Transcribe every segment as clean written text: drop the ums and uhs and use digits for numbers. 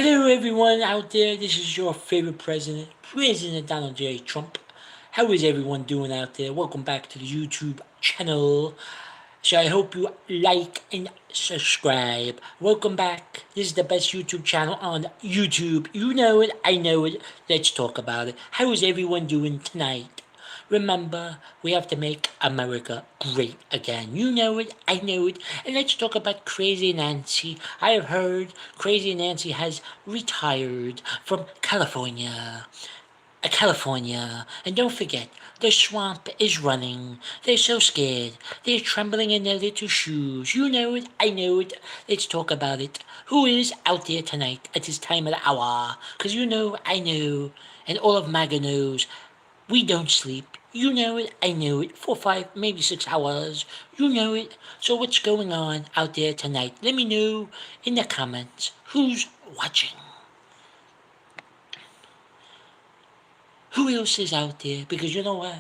Hello, everyone out there. This is your favorite president, President Donald J. Trump. How is everyone doing out there? Welcome back to the YouTube channel. So I hope you like and subscribe. Welcome back. This is the best YouTube channel on YouTube. You know it, I know it. Let's talk about it. How is everyone doing tonight? Remember, we have to make America great again. You know it, I know it. And let's talk about Crazy Nancy. I have heard Crazy Nancy has retired from California. California. And don't forget, the swamp is running. They're so scared. They're trembling in their little shoes. You know it, I know it. Let's talk about it. Who is out there tonight at this time of the hour? Because you know, I know, and all of MAGA knows, we don't sleep. You know it, I know it, 4, 5, maybe 6 hours. You know it. So what's going on out there tonight? Let me know in the comments who's watching. Who else is out there? Because you know what?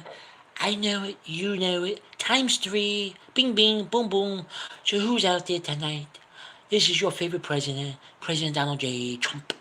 I know it, you know it. Times 3, bing bing, boom boom. So who's out there tonight? This is your favorite president, President Donald J. Trump.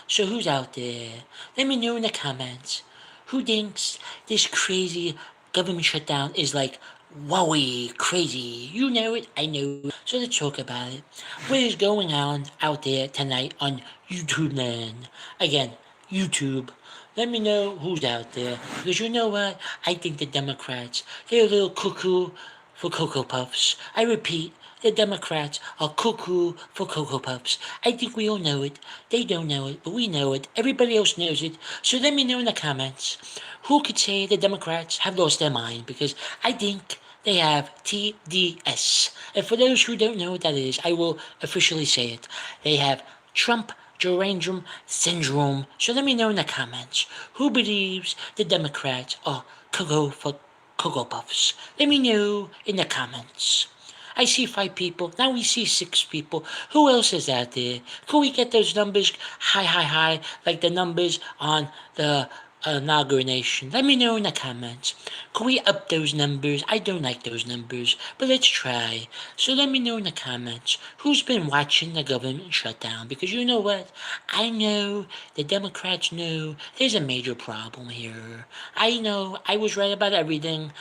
So who's out there? Let me know in the comments. Who thinks this crazy government shutdown is like wowie crazy? You know it, I know it. So let's talk about it. What is going on out there tonight on YouTube land? Again, YouTube. Let me know who's out there. Because you know what? I think the Democrats, they're a little cuckoo for Cocoa Puffs. I repeat, the Democrats are cuckoo for Cocoa Puffs. I think we all know it. They don't know it, but we know it. Everybody else knows it. So let me know in the comments who could say the Democrats have lost their mind, because I think they have TDS. And for those who don't know what that is, I will officially say it. They have Trump Geranium Syndrome. So let me know in the comments who believes the Democrats are Cocoa for Cocoa Puffs. Let me know in the comments. I see 5 people. Now we see 6 people. Who else is out there? Could we get those numbers high, like the numbers on the inauguration? Let me know in the comments. Could we up those numbers? I don't like those numbers, but let's try. So let me know in the comments who's been watching the government shutdown, because you know what? I know the Democrats know there's a major problem here. I know I was right about everything.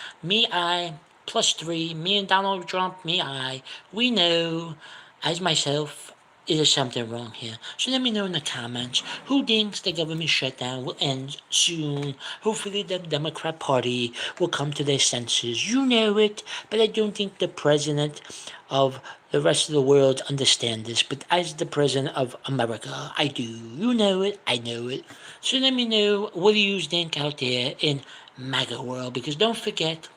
+3, me and Donald Trump, we know, as myself, there's something wrong here. So let me know in the comments who thinks the government shutdown will end soon. Hopefully the Democrat Party will come to their senses. You know it, but I don't think the president of the rest of the world understand this. But as the president of America, I do. You know it, I know it. So let me know what do you think out there in MAGA world, because don't forget,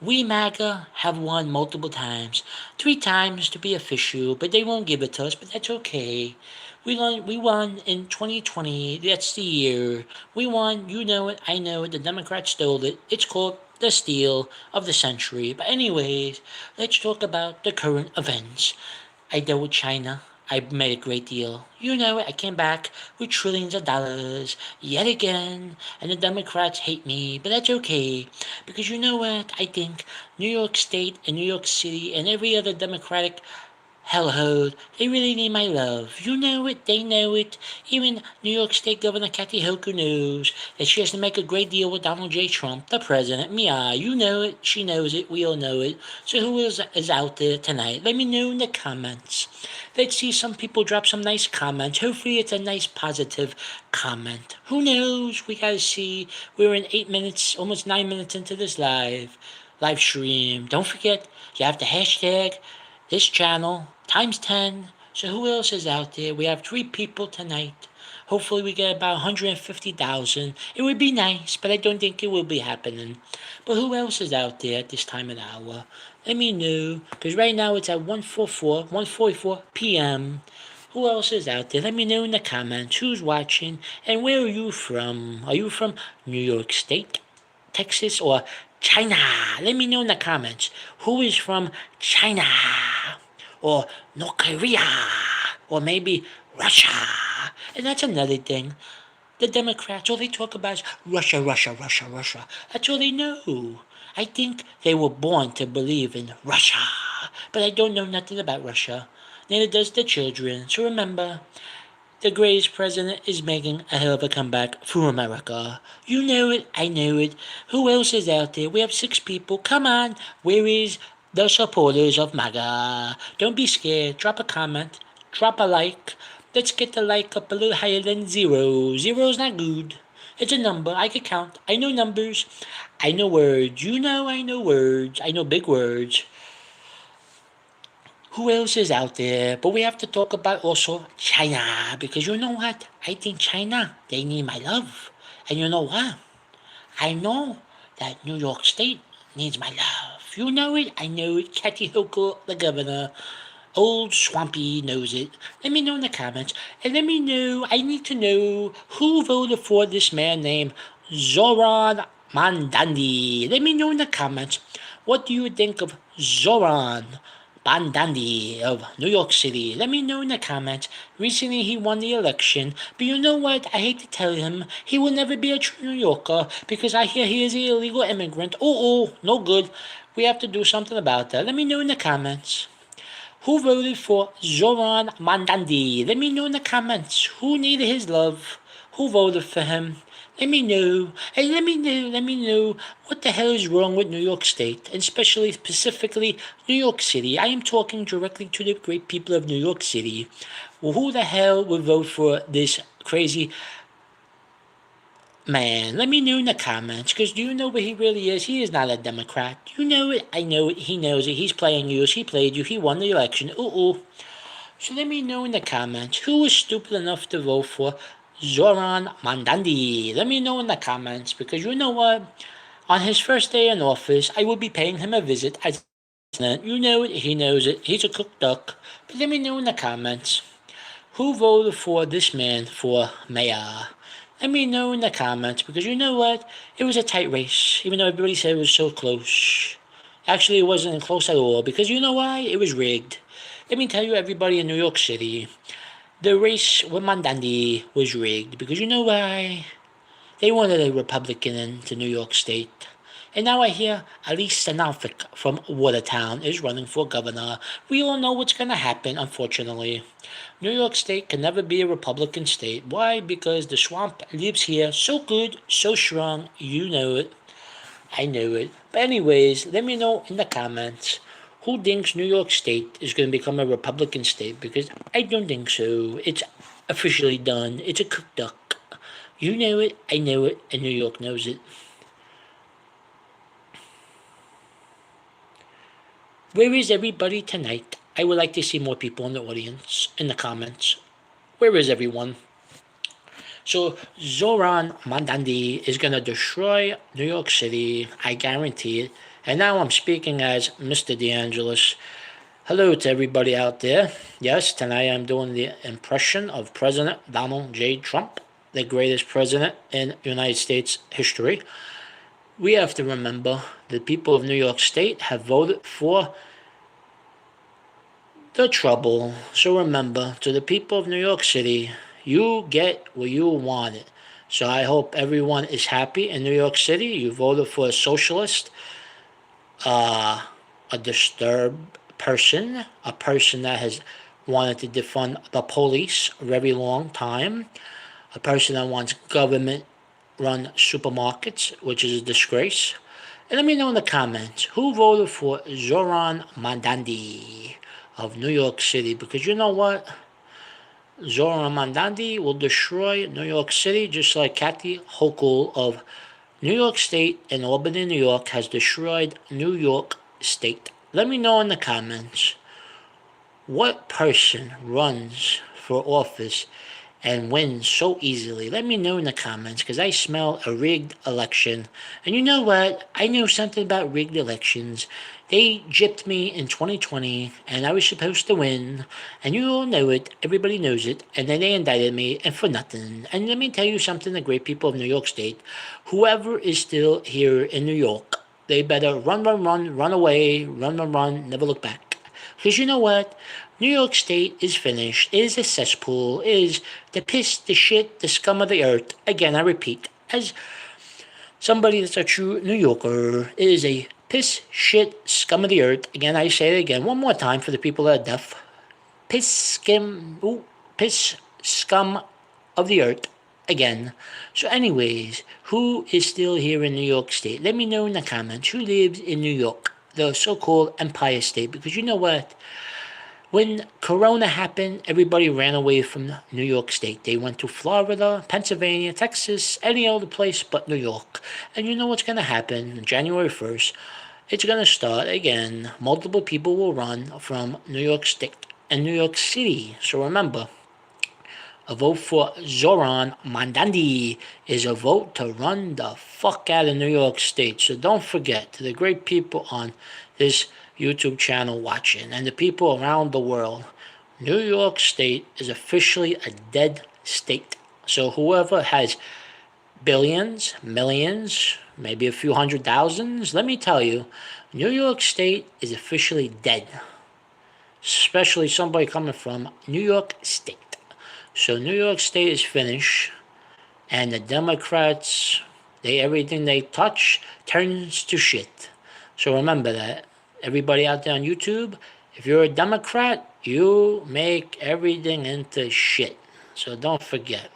we MAGA have won multiple times, 3 times to be official, but they won't give it to us, but that's okay. We won in 2020, that's the year. We won, you know it, I know it, the Democrats stole it. It's called the steal of the century. But anyways, let's talk about the current events. I dealt with China. I made a great deal. You know it, I came back with trillions of dollars yet again, and the Democrats hate me, but that's okay, because you know what? I think New York State and New York City and every other Democratic hellhole, they really need my love. You know it, they know it. Even New York State Governor Kathy Hochul knows that she has to make a great deal with Donald J. Trump, the president. Mia, you know it, she knows it, we all know it. So who is out there tonight? Let me know in the comments. Let's see some people drop some nice comments. Hopefully it's a nice positive comment. Who knows? We gotta see. We're in 8 minutes, almost 9 minutes into this live stream. Don't forget, you have to hashtag this channel times 10. So who else is out there? We have 3 people tonight. Hopefully we get about 150,000. It would be nice, but I don't think it will be happening. But who else is out there at this time of the hour? Let me know, because right now it's at 1:44 p.m. Who else is out there? Let me know in the comments who's watching and where are you from? Are you from New York State, Texas, or China? Let me know in the comments who is from China or North Korea or maybe Russia. And that's another thing. The Democrats, all they talk about is Russia, Russia, Russia, Russia. That's all they know. I think they were born to believe in Russia. But I don't know nothing about Russia. Neither does the children. So remember, The greatest president is making a hell of a comeback for America. You know it, I know it. Who else is out there? We have 6 people. Come on, where is the supporters of MAGA? Don't be scared. Drop a comment. Drop a like. Let's get the like up a little higher than 0. 0's not good. It's a number. I can count. I know numbers. I know words. You know I know words. I know big words. Who else is out there? But we have to talk about also China, because you know what? I think China, they need my love. And you know what? I know that New York State needs my love. You know it, I know it. Kathy Hochul, the governor, old Swampy knows it. Let me know in the comments. And let me know, I need to know who voted for this man named Zoran Mandandi. Let me know in the comments. What do you think of Zoran Mandandi of New York City? Let me know in the comments. Recently he won the election, but you know what? I hate to tell him, he will never be a true New Yorker because I hear he is an illegal immigrant. Oh, no good. We have to do something about that. Let me know in the comments. Who voted for Zoran Mandandi? Let me know in the comments. Who needed his love? Who voted for him? Let me know. And let me know what the hell is wrong with New York State, and especially, specifically, New York City. I am talking directly to the great people of New York City. Well, who the hell would vote for this crazy man? Let me know in the comments, because do you know what he really is? He is not a Democrat. You know it, I know it, he knows it. He's playing you, he played you, he won the election. Ooh. So let me know in the comments who was stupid enough to vote for Zoran Mandandi. Let me know in the comments, because you know what? On his first day in office, I will be paying him a visit as president. You know it, he knows it. He's a cooked duck. But let me know in the comments who voted for this man for mayor. Let me know in the comments, because you know what? It was a tight race, even though everybody said it was so close. Actually, it wasn't close at all, because you know why? It was rigged. Let me tell you, everybody in New York City, the race with Mandandi was rigged, because you know why? They wanted a Republican into New York State. And now I hear Elise Stefanik from Watertown is running for governor. We all know what's going to happen, unfortunately. New York State can never be a Republican state. Why? Because the swamp lives here so good, so strong. You know it. I know it. But anyways, let me know in the comments who thinks New York State is going to become a Republican state, because I don't think so. It's officially done. It's a cooked duck. You know it, I know it, and New York knows it. Where is everybody tonight? I would like to see more people in the audience, in the comments. Where is everyone? So Zoran Mandandi is going to destroy New York City, I guarantee it. And now I'm speaking as Mr. DeAngelis. Hello to everybody out there. Yes, tonight I'm doing the impression of President Donald J. Trump, the greatest president in United States history. We have to remember the people of New York State have voted for the trouble. So remember, to the people of New York City, you get what you wanted. So I hope everyone is happy in New York City. You voted for a socialist, a disturbed person, a person that has wanted to defund the police a very long time, a person that wants government run supermarkets, which is a disgrace. And let me know in the comments who voted for Zoran Mandandi of New York City, because you know what? Zoran Mandandi will destroy New York City, just like Kathy Hochul of New York State and Albany, New York, has destroyed New York State. Let me know in the comments what person runs for office and wins so easily. Let me know in the comments, because I smell a rigged election. And you know what? I know something about rigged elections. They gypped me in 2020, and I was supposed to win. And you all know it. Everybody knows it. And then they indicted me, and for nothing. And let me tell you something, the great people of New York State. Whoever is still here in New York, they better run away, run, never look back. Because you know what? New York State is finished, is a cesspool, is the piss, the shit, the scum of the earth. Again, I repeat, as somebody that's a true New Yorker, it is a piss, shit, scum of the earth. Again, I say it again, one more time for the people that are deaf. Piss, skim, ooh, piss, scum of the earth again. So, anyways, who is still here in New York State? Let me know in the comments who lives in New York, the so called Empire State, because you know what? When Corona happened, everybody ran away from New York State. They went to Florida, Pennsylvania, Texas, any other place but New York. And you know what's going to happen? January 1st, it's going to start again. Multiple people will run from New York State and New York City. So remember, a vote for Zoran Mandandi is a vote to run the fuck out of New York State. So don't forget, to the great people on this YouTube channel watching and the people around the world, New York State is officially a dead state. So whoever has billions, millions, maybe a few hundred thousands, let me tell you, New York State is officially dead. Especially somebody coming from New York State. So New York State is finished, and the Democrats, everything they touch turns to shit. So remember that. Everybody out there on YouTube, if you're a Democrat, you make everything into shit. So don't forget.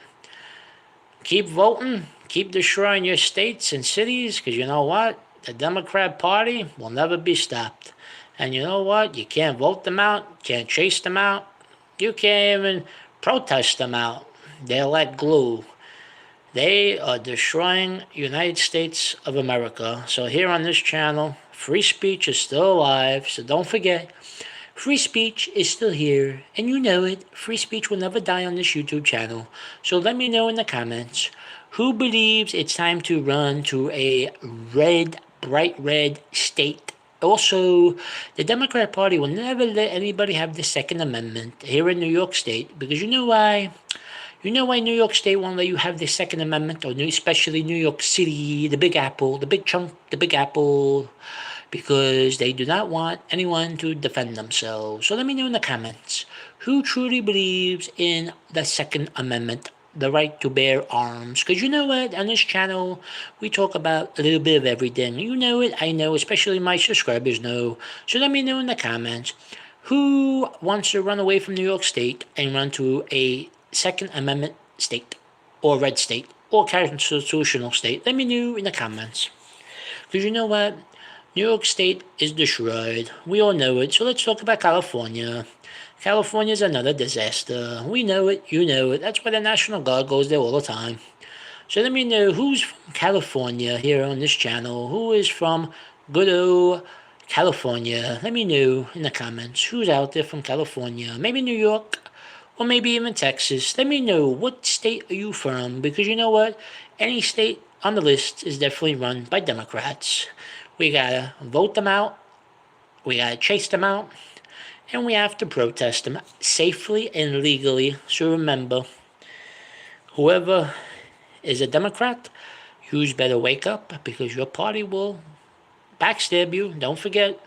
Keep voting, keep destroying your states and cities, because you know what? The Democrat Party will never be stopped. And you know what? You can't vote them out, can't chase them out, you can't even protest them out. They're like glue. They are destroying United States of America. So here on this channel, free speech is still alive. So don't forget, free speech is still here. And you know it. Free speech will never die on this YouTube channel. So let me know in the comments who believes it's time to run to a bright red state. Also, the Democrat Party will never let anybody have the Second Amendment here in New York State, because you know why? You know why New York State won't let you have the Second Amendment, or especially New York City, the Big Apple, the Big Chunk, the Big Apple, because they do not want anyone to defend themselves. So let me know in the comments who truly believes in the Second Amendment, the right to bear arms. Because you know what, on this channel, we talk about a little bit of everything. You know it, I know, especially my subscribers know. So let me know in the comments who wants to run away from New York State and run to a Second Amendment state, or red state, or constitutional state. Let me know in the comments. Because you know what? New York State is destroyed. We all know it. So let's talk about California. California is another disaster. We know it. You know it. That's why the National Guard goes there all the time. So let me know who's from California here on this channel. Who is from good old California? Let me know in the comments who's out there from California. Maybe New York, or maybe even Texas. Let me know, what state are you from? Because you know what? Any state on the list is definitely run by Democrats. We gotta vote them out, we gotta chase them out, and we have to protest them safely and legally. So remember, whoever is a Democrat, you better wake up, because your party will backstab you. Don't forget,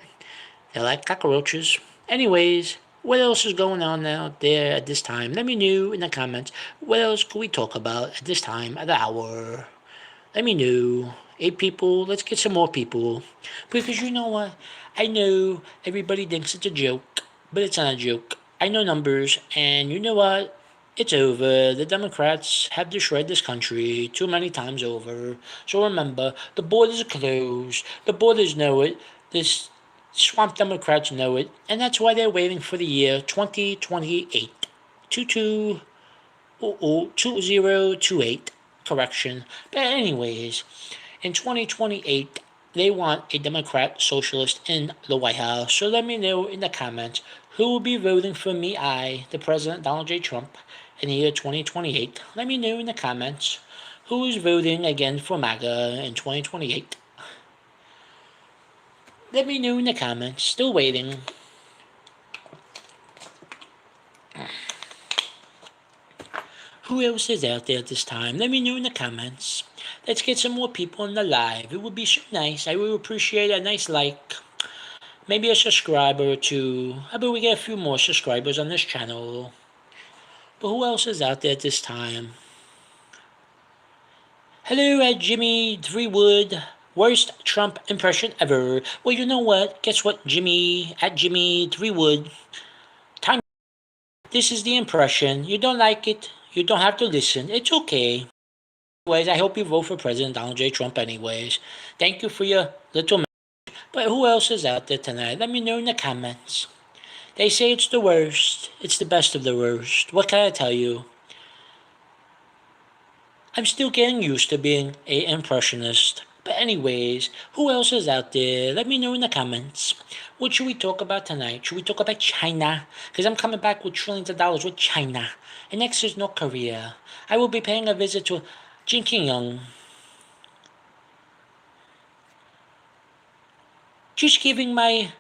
they're like cockroaches. Anyways, what else is going on out there at this time? Let me know in the comments. What else could we talk about at this time of the hour? Let me know. 8 people, let's get some more people. Because you know what? I know everybody thinks it's a joke, but it's not a joke. I know numbers, and you know what? It's over. The Democrats have destroyed this country too many times over. So remember, the borders are closed. The borders know it. This swamp Democrats know it. And that's why they're waiting for the year 2028. 2028. Correction. But anyways, in 2028, they want a Democrat socialist in the White House. So let me know in the comments who will be voting for me, the President Donald J. Trump, in the year 2028. Let me know in the comments who is voting again for MAGA in 2028. Let me know in the comments. Still waiting. Who else is out there at this time? Let me know in the comments. Let's get some more people in the live. It would be so nice. I would appreciate a nice like. Maybe a subscriber or two. How about we get a few more subscribers on this channel? But who else is out there at this time? Hello, Jimmy Threewood. Worst Trump impression ever. Well, you know what? Guess what, Jimmy? At Jimmy Threewood. This is the impression. You don't like it, you don't have to listen. It's okay. Anyways, I hope you vote for President Donald J. Trump anyways. Thank you for your little but who else is out there tonight? Let me know in the comments. They say it's the worst. It's the best of the worst. What can I tell you? I'm still getting used to being a impressionist. But anyways, who else is out there? Let me know in the comments. What should we talk about tonight? Should we talk about China? Because I'm coming back with trillions of dollars with China. And next is North Korea. I will be paying a visit to Jin Young. Just giving my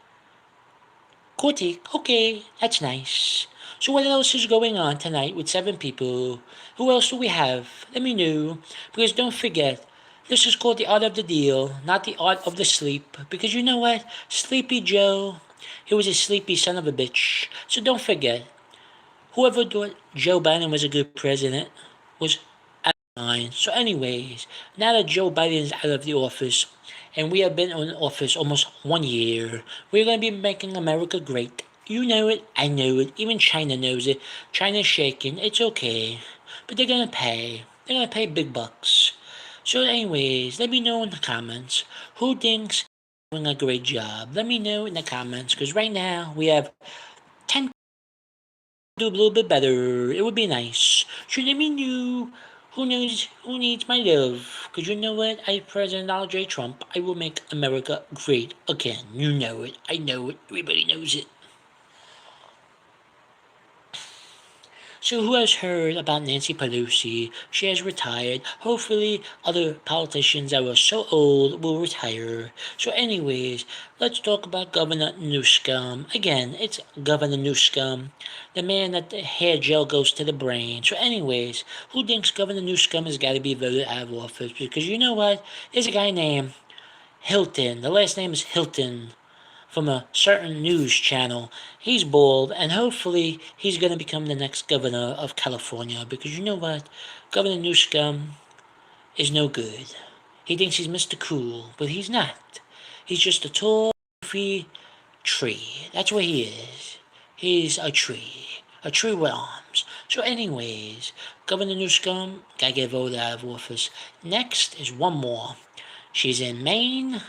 critique. Okay, that's nice. So what else is going on tonight with 7 people? Who else do we have? Let me know. Because don't forget, this is called the art of the deal, not the art of the sleep. Because you know what? Sleepy Joe, he was a sleepy son of a bitch. So don't forget, whoever thought Joe Biden was a good president was out of line. So anyways, now that Joe Biden is out of the office, and we have been in office almost 1 year, we're going to be making America great. You know it, I know it, even China knows it. China's shaking, it's okay. But they're going to pay. They're going to pay big bucks. So anyways, let me know in the comments who thinks doing a great job. Let me know in the comments, because right now we have 10 do a little bit better. It would be nice. So let me know who needs my love. Cause you know what? I President Donald J. Trump. I will make America great again. You know it. I know it. Everybody knows it. So who has heard about Nancy Pelosi? She has retired. Hopefully other politicians that were so old will retire. So anyways, let's talk about Governor Newsom. Again, it's Governor Newsom, the man that the hair gel goes to the brain. So anyways, who thinks Governor Newsom has got to be voted out of office? Because you know what? There's a guy named Hilton. The last name is Hilton from a certain news channel. He's bald, and hopefully he's going to become the next governor of California. Because you know what? Governor Newsom is no good. He thinks he's Mr. Cool, but he's not. He's just a tall, free tree. That's what he is. He's a tree. A tree with arms. So, anyways, Governor Newsom gotta get voted out of office. Next is one more. She's in Maine.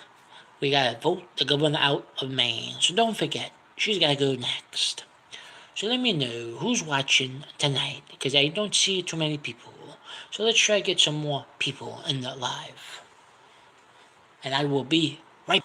We gotta vote the governor out of Maine. So don't forget, she's gotta go next. So let me know who's watching tonight, because I don't see too many people. So let's try to get some more people in the live. And I will be right.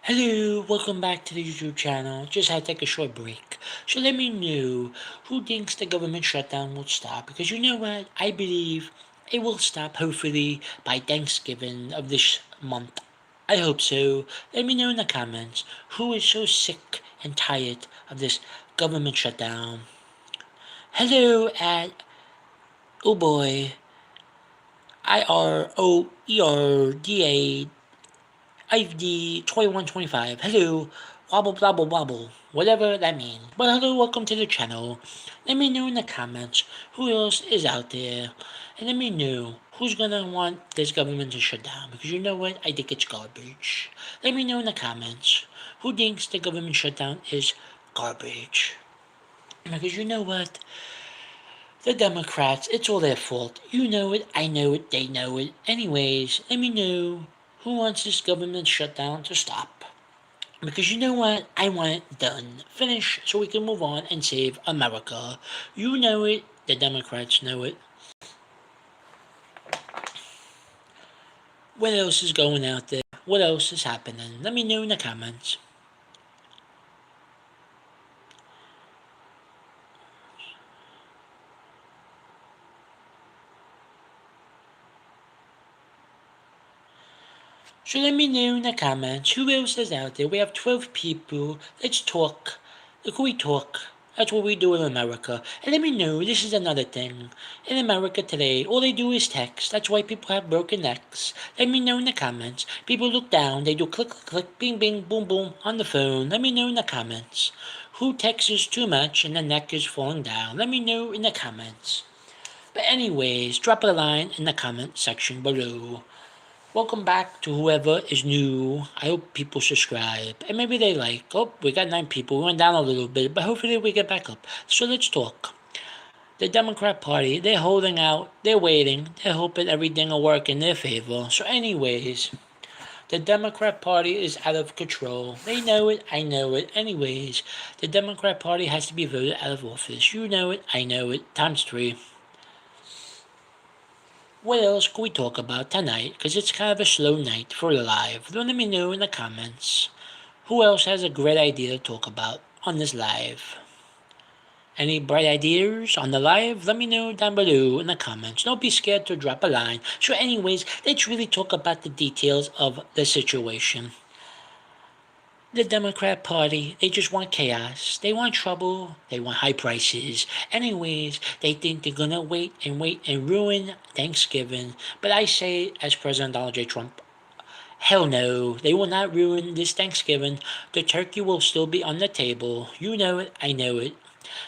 Hello, welcome back to the YouTube channel. Just had to take a short break. So let me know who thinks the government shutdown will stop. Because you know what? I believe it will stop hopefully by Thanksgiving of this month. I hope so. Let me know in the comments who is so sick and tired of this government shutdown. Hello at, oh boy, IROERDA ID 2125. Hello, wobble blobble wobble, whatever that means. But hello, welcome to the channel. Let me know in the comments who else is out there. And let me know who's gonna want this government to shut down. Because you know what? I think it's garbage. Let me know in the comments who thinks the government shutdown is garbage. Because you know what? The Democrats, it's all their fault. You know it, I know it, they know it. Anyways, let me know who wants this government shutdown to stop. Because you know what? I want it done. Finish so we can move on and save America. You know it, the Democrats know it. What else is going out there? What else is happening? Let me know in the comments. So let me know in the comments who else is out there. We have 12 people. Let's talk. Look, we talk. That's what we do in America. And let me know, this is another thing. In America today, all they do is text. That's why people have broken necks. Let me know in the comments. People look down, they do click, click, click, bing, bing, boom, boom on the phone. Let me know in the comments. Who texts too much and the neck is falling down? Let me know in the comments. But anyways, drop a line in the comment section below. Welcome back to whoever is new. I hope people subscribe. And maybe they like, oh, we got 9 people. We went down a little bit, but hopefully we get back up. So let's talk. The Democrat Party, they're holding out. They're waiting. They're hoping everything will work in their favor. So anyways, the Democrat Party is out of control. They know it. I know it. Anyways, the Democrat Party has to be voted out of office. You know it. I know it. Times 3. What else can we talk about tonight? Because it's kind of a slow night for live. Let me know in the comments. Who else has a great idea to talk about on this live? Any bright ideas on the live? Let me know down below in the comments. Don't be scared to drop a line. So anyways, let's really talk about the details of the situation. The Democrat Party, they just want chaos. They want trouble. They want high prices. Anyways, they think they're gonna wait and ruin Thanksgiving. But I say, as President Donald J. Trump, hell no. They will not ruin this Thanksgiving. The turkey will still be on the table. You know it. I know it.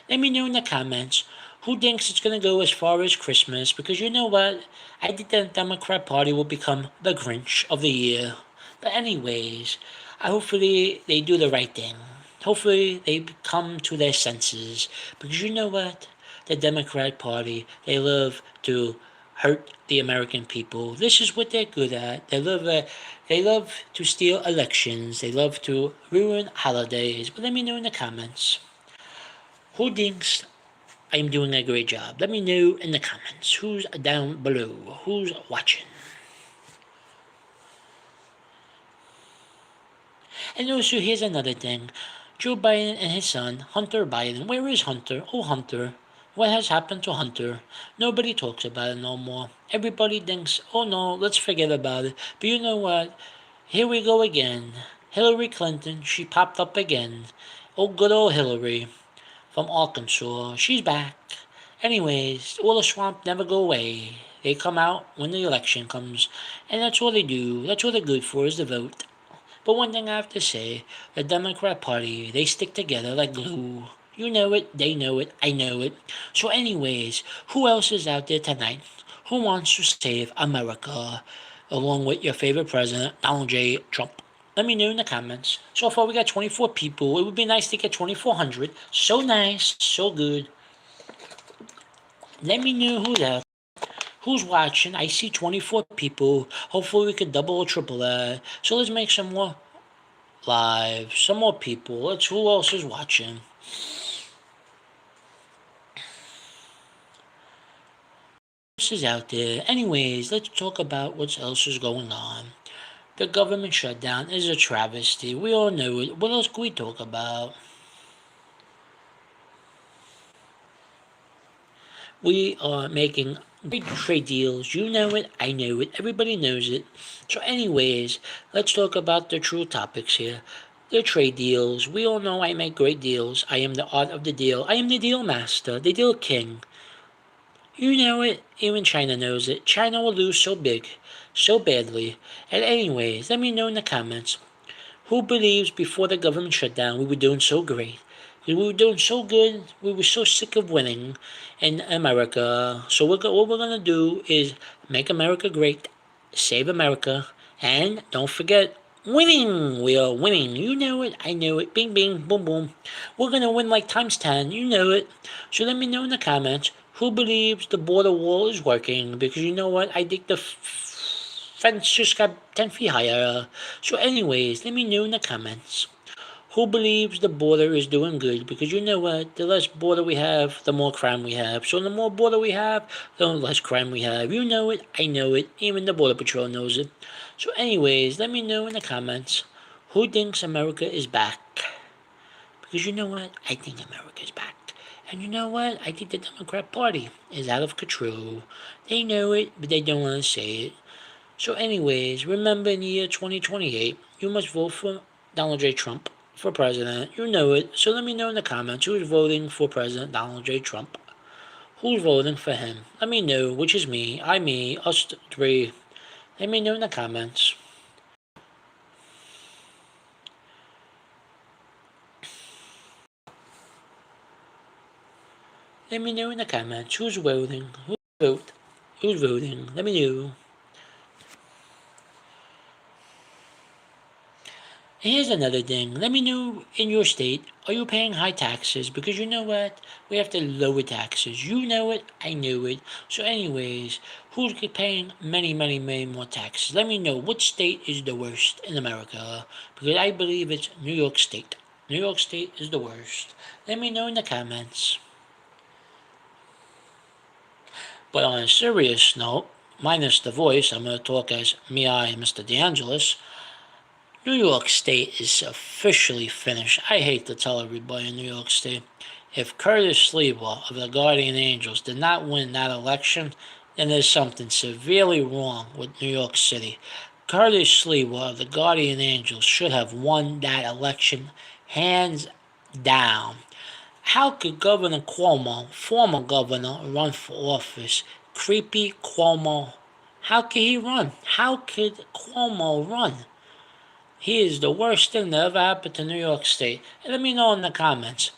Let me know in the comments who thinks it's gonna go as far as Christmas. Because you know what? I think the Democrat Party will become the Grinch of the year. But anyways, hopefully they do the right thing. Hopefully they come to their senses. Because you know what? The Democrat Party, they love to hurt the American people. This is what they're good at. They love to steal elections. They love to ruin holidays. But let me know in the comments. Who thinks I'm doing a great job? Let me know in the comments. Who's down below? Who's watching? And also, here's another thing. Joe Biden and his son, Hunter Biden. Where is Hunter? Oh, Hunter. What has happened to Hunter? Nobody talks about it no more. Everybody thinks, oh no, let's forget about it. But you know what? Here we go again. Hillary Clinton, she popped up again. Oh, good old Hillary from Arkansas. She's back. Anyways, all the swamp never go away. They come out when the election comes. And that's all they do. That's all they're good for is the vote. But one thing I have to say, the Democrat Party, they stick together like glue. You know it, they know it, I know it. So anyways, who else is out there tonight? Who wants to save America? Along with your favorite president, Donald J. Trump. Let me know in the comments. So far we got 24 people. It would be nice to get 2,400. So nice, so good. Let me know who's out. Who's watching? I see 24 people. Hopefully we could double or triple that. So let's make some more live. Some more people. Let's who else is watching? This is out there. Anyways, let's talk about what else is going on. The government shutdown is a travesty. We all know it. What else can we talk about? We are making big trade deals. You know it. I know it. Everybody knows it. So anyways, let's talk about the true topics here. The trade deals. We all know I make great deals. I am the art of the deal. I am the deal master, the deal king. You know it. Even China knows it. China will lose so big, so badly. And anyways, let me know in the comments. Who believes before the government shutdown we were doing so great? We were doing so good. We were so sick of winning in America. So what we're going to do is make America great, save America, and don't forget, winning. We are winning. You know it. I know it. Bing, bing, boom, boom. We're going to win like times 10. You know it. So let me know in the comments Who believes the border wall is working? Because you know what? I think the fence just got 10 feet higher. So, anyways, let me know in the comments. Who believes the border is doing good? Because you know what? The less border we have, the more crime we have. So, the more border we have, the less crime we have. You know it, I know it, even the Border Patrol knows it. So, anyways, let me know in the comments who thinks America is back. Because you know what? I think America is back. And you know what? I think the Democrat Party is out of control. They know it, but they don't want to say it. So, anyways, remember in the year 2028, you must vote for Donald J. Trump for president. You know it. So, let me know in the comments who's voting for President Donald J. Trump. Who's voting for him? Let me know, which is me, us three. Let me know in the comments. Let me know in the comments who's voting. Who's voting? Let me know. And here's another thing. Let me know in your state, are you paying high taxes? Because you know what? We have to lower taxes. You know it, I know it. So, anyways, who's paying many more taxes? Let me know which state is the worst in America. Because I believe it's New York State. New York State is the worst. Let me know in the comments. But on a serious note, minus the voice, I'm going to talk as I, Mr. DeAngelis. New York State is officially finished. I hate to tell everybody in New York State, if Curtis Sliwa of the Guardian Angels did not win that election, then there's something severely wrong with New York City. Curtis Sliwa of the Guardian Angels should have won that election hands down. How could Governor Cuomo, former governor, run for office? Creepy Cuomo. How could he run? How could Cuomo run? He is the worst thing that ever happened to New York State. And let me know in the comments.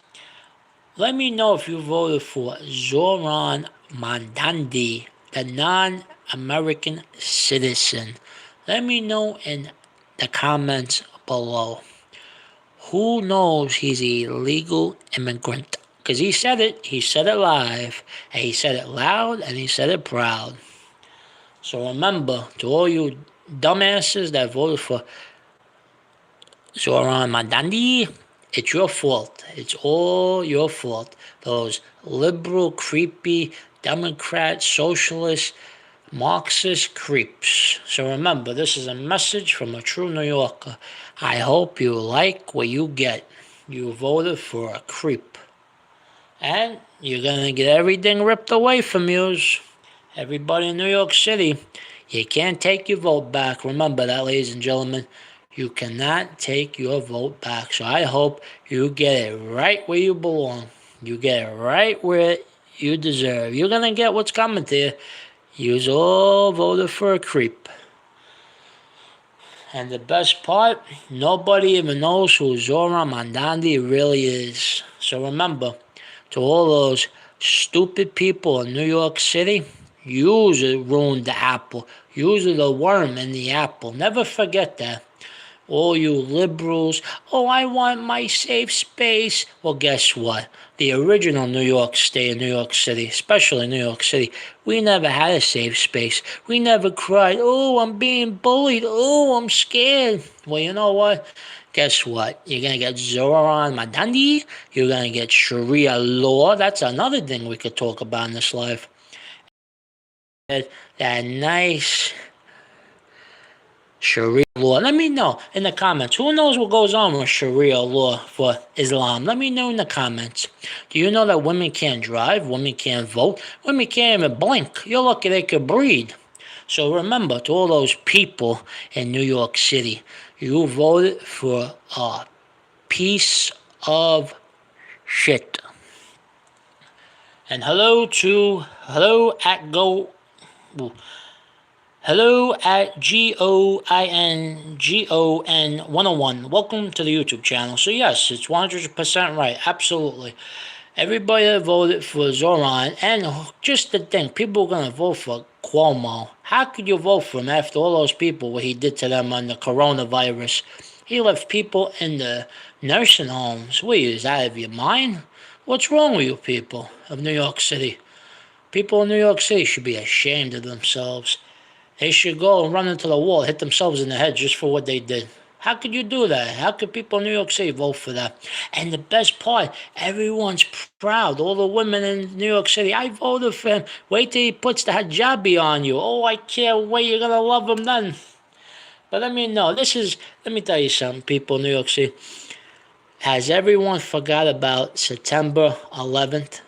Let me know if you voted for Zohran Mamdani, the non-American citizen. Let me know in the comments below. Who knows he's a legal immigrant? Because he said it live, and he said it loud, and he said it proud. So remember, to all you dumbasses that voted for Zohran Mamdani, it's your fault. It's all your fault. Those liberal, creepy, Democrat, socialist, Marxist creeps. So remember, this is a message from a true New Yorker. I hope you like what you get. You voted for a creep. And you're going to get everything ripped away from you. Everybody in New York City, you can't take your vote back. Remember that, ladies and gentlemen. You cannot take your vote back. So I hope you get it right where you belong. You get it right where you deserve. You're going to get what's coming to you. You's all voted for a creep. And the best part, nobody even knows who Zohran Mamdani really is. So remember, to all those stupid people in New York City, you ruined the apple. You the worm in the apple. Never forget that. All you liberals, oh, I want my safe space. Well, guess what? The original New York State, New York City, especially New York City, we never had a safe space. We never cried, oh, I'm being bullied. Oh, I'm scared. Well, you know what? Guess what? You're going to get Zohran Mamdani. You're going to get Sharia law. That's another thing we could talk about in this life. That nice Sharia law. Let me know in the comments. Who knows what goes on with Sharia law for Islam? Let me know in the comments. Do you know that women can't drive? Women can't vote? Women can't even blink. You're lucky they could breathe. So remember, to all those people in New York City, you voted for a piece of shit. And hello at GOINGON 101. Welcome to the YouTube channel. So yes, it's 100% right. Absolutely. Everybody that voted for Zohran, and just to think, people are going to vote for Cuomo. How could you vote for him after all those people, what he did to them on the coronavirus? He left people in the nursing homes. What, is out of your mind? What's wrong with you people of New York City? People in New York City should be ashamed of themselves. They should go and run into the wall, hit themselves in the head just for what they did. How could you do that? How could people in New York City vote for that? And the best part, everyone's proud. All the women in New York City, I voted for him. Wait till he puts the hijabi on you. Oh, I can't wait. You're going to love him then. But let me tell you something, people in New York City. Has everyone forgot about September 11th?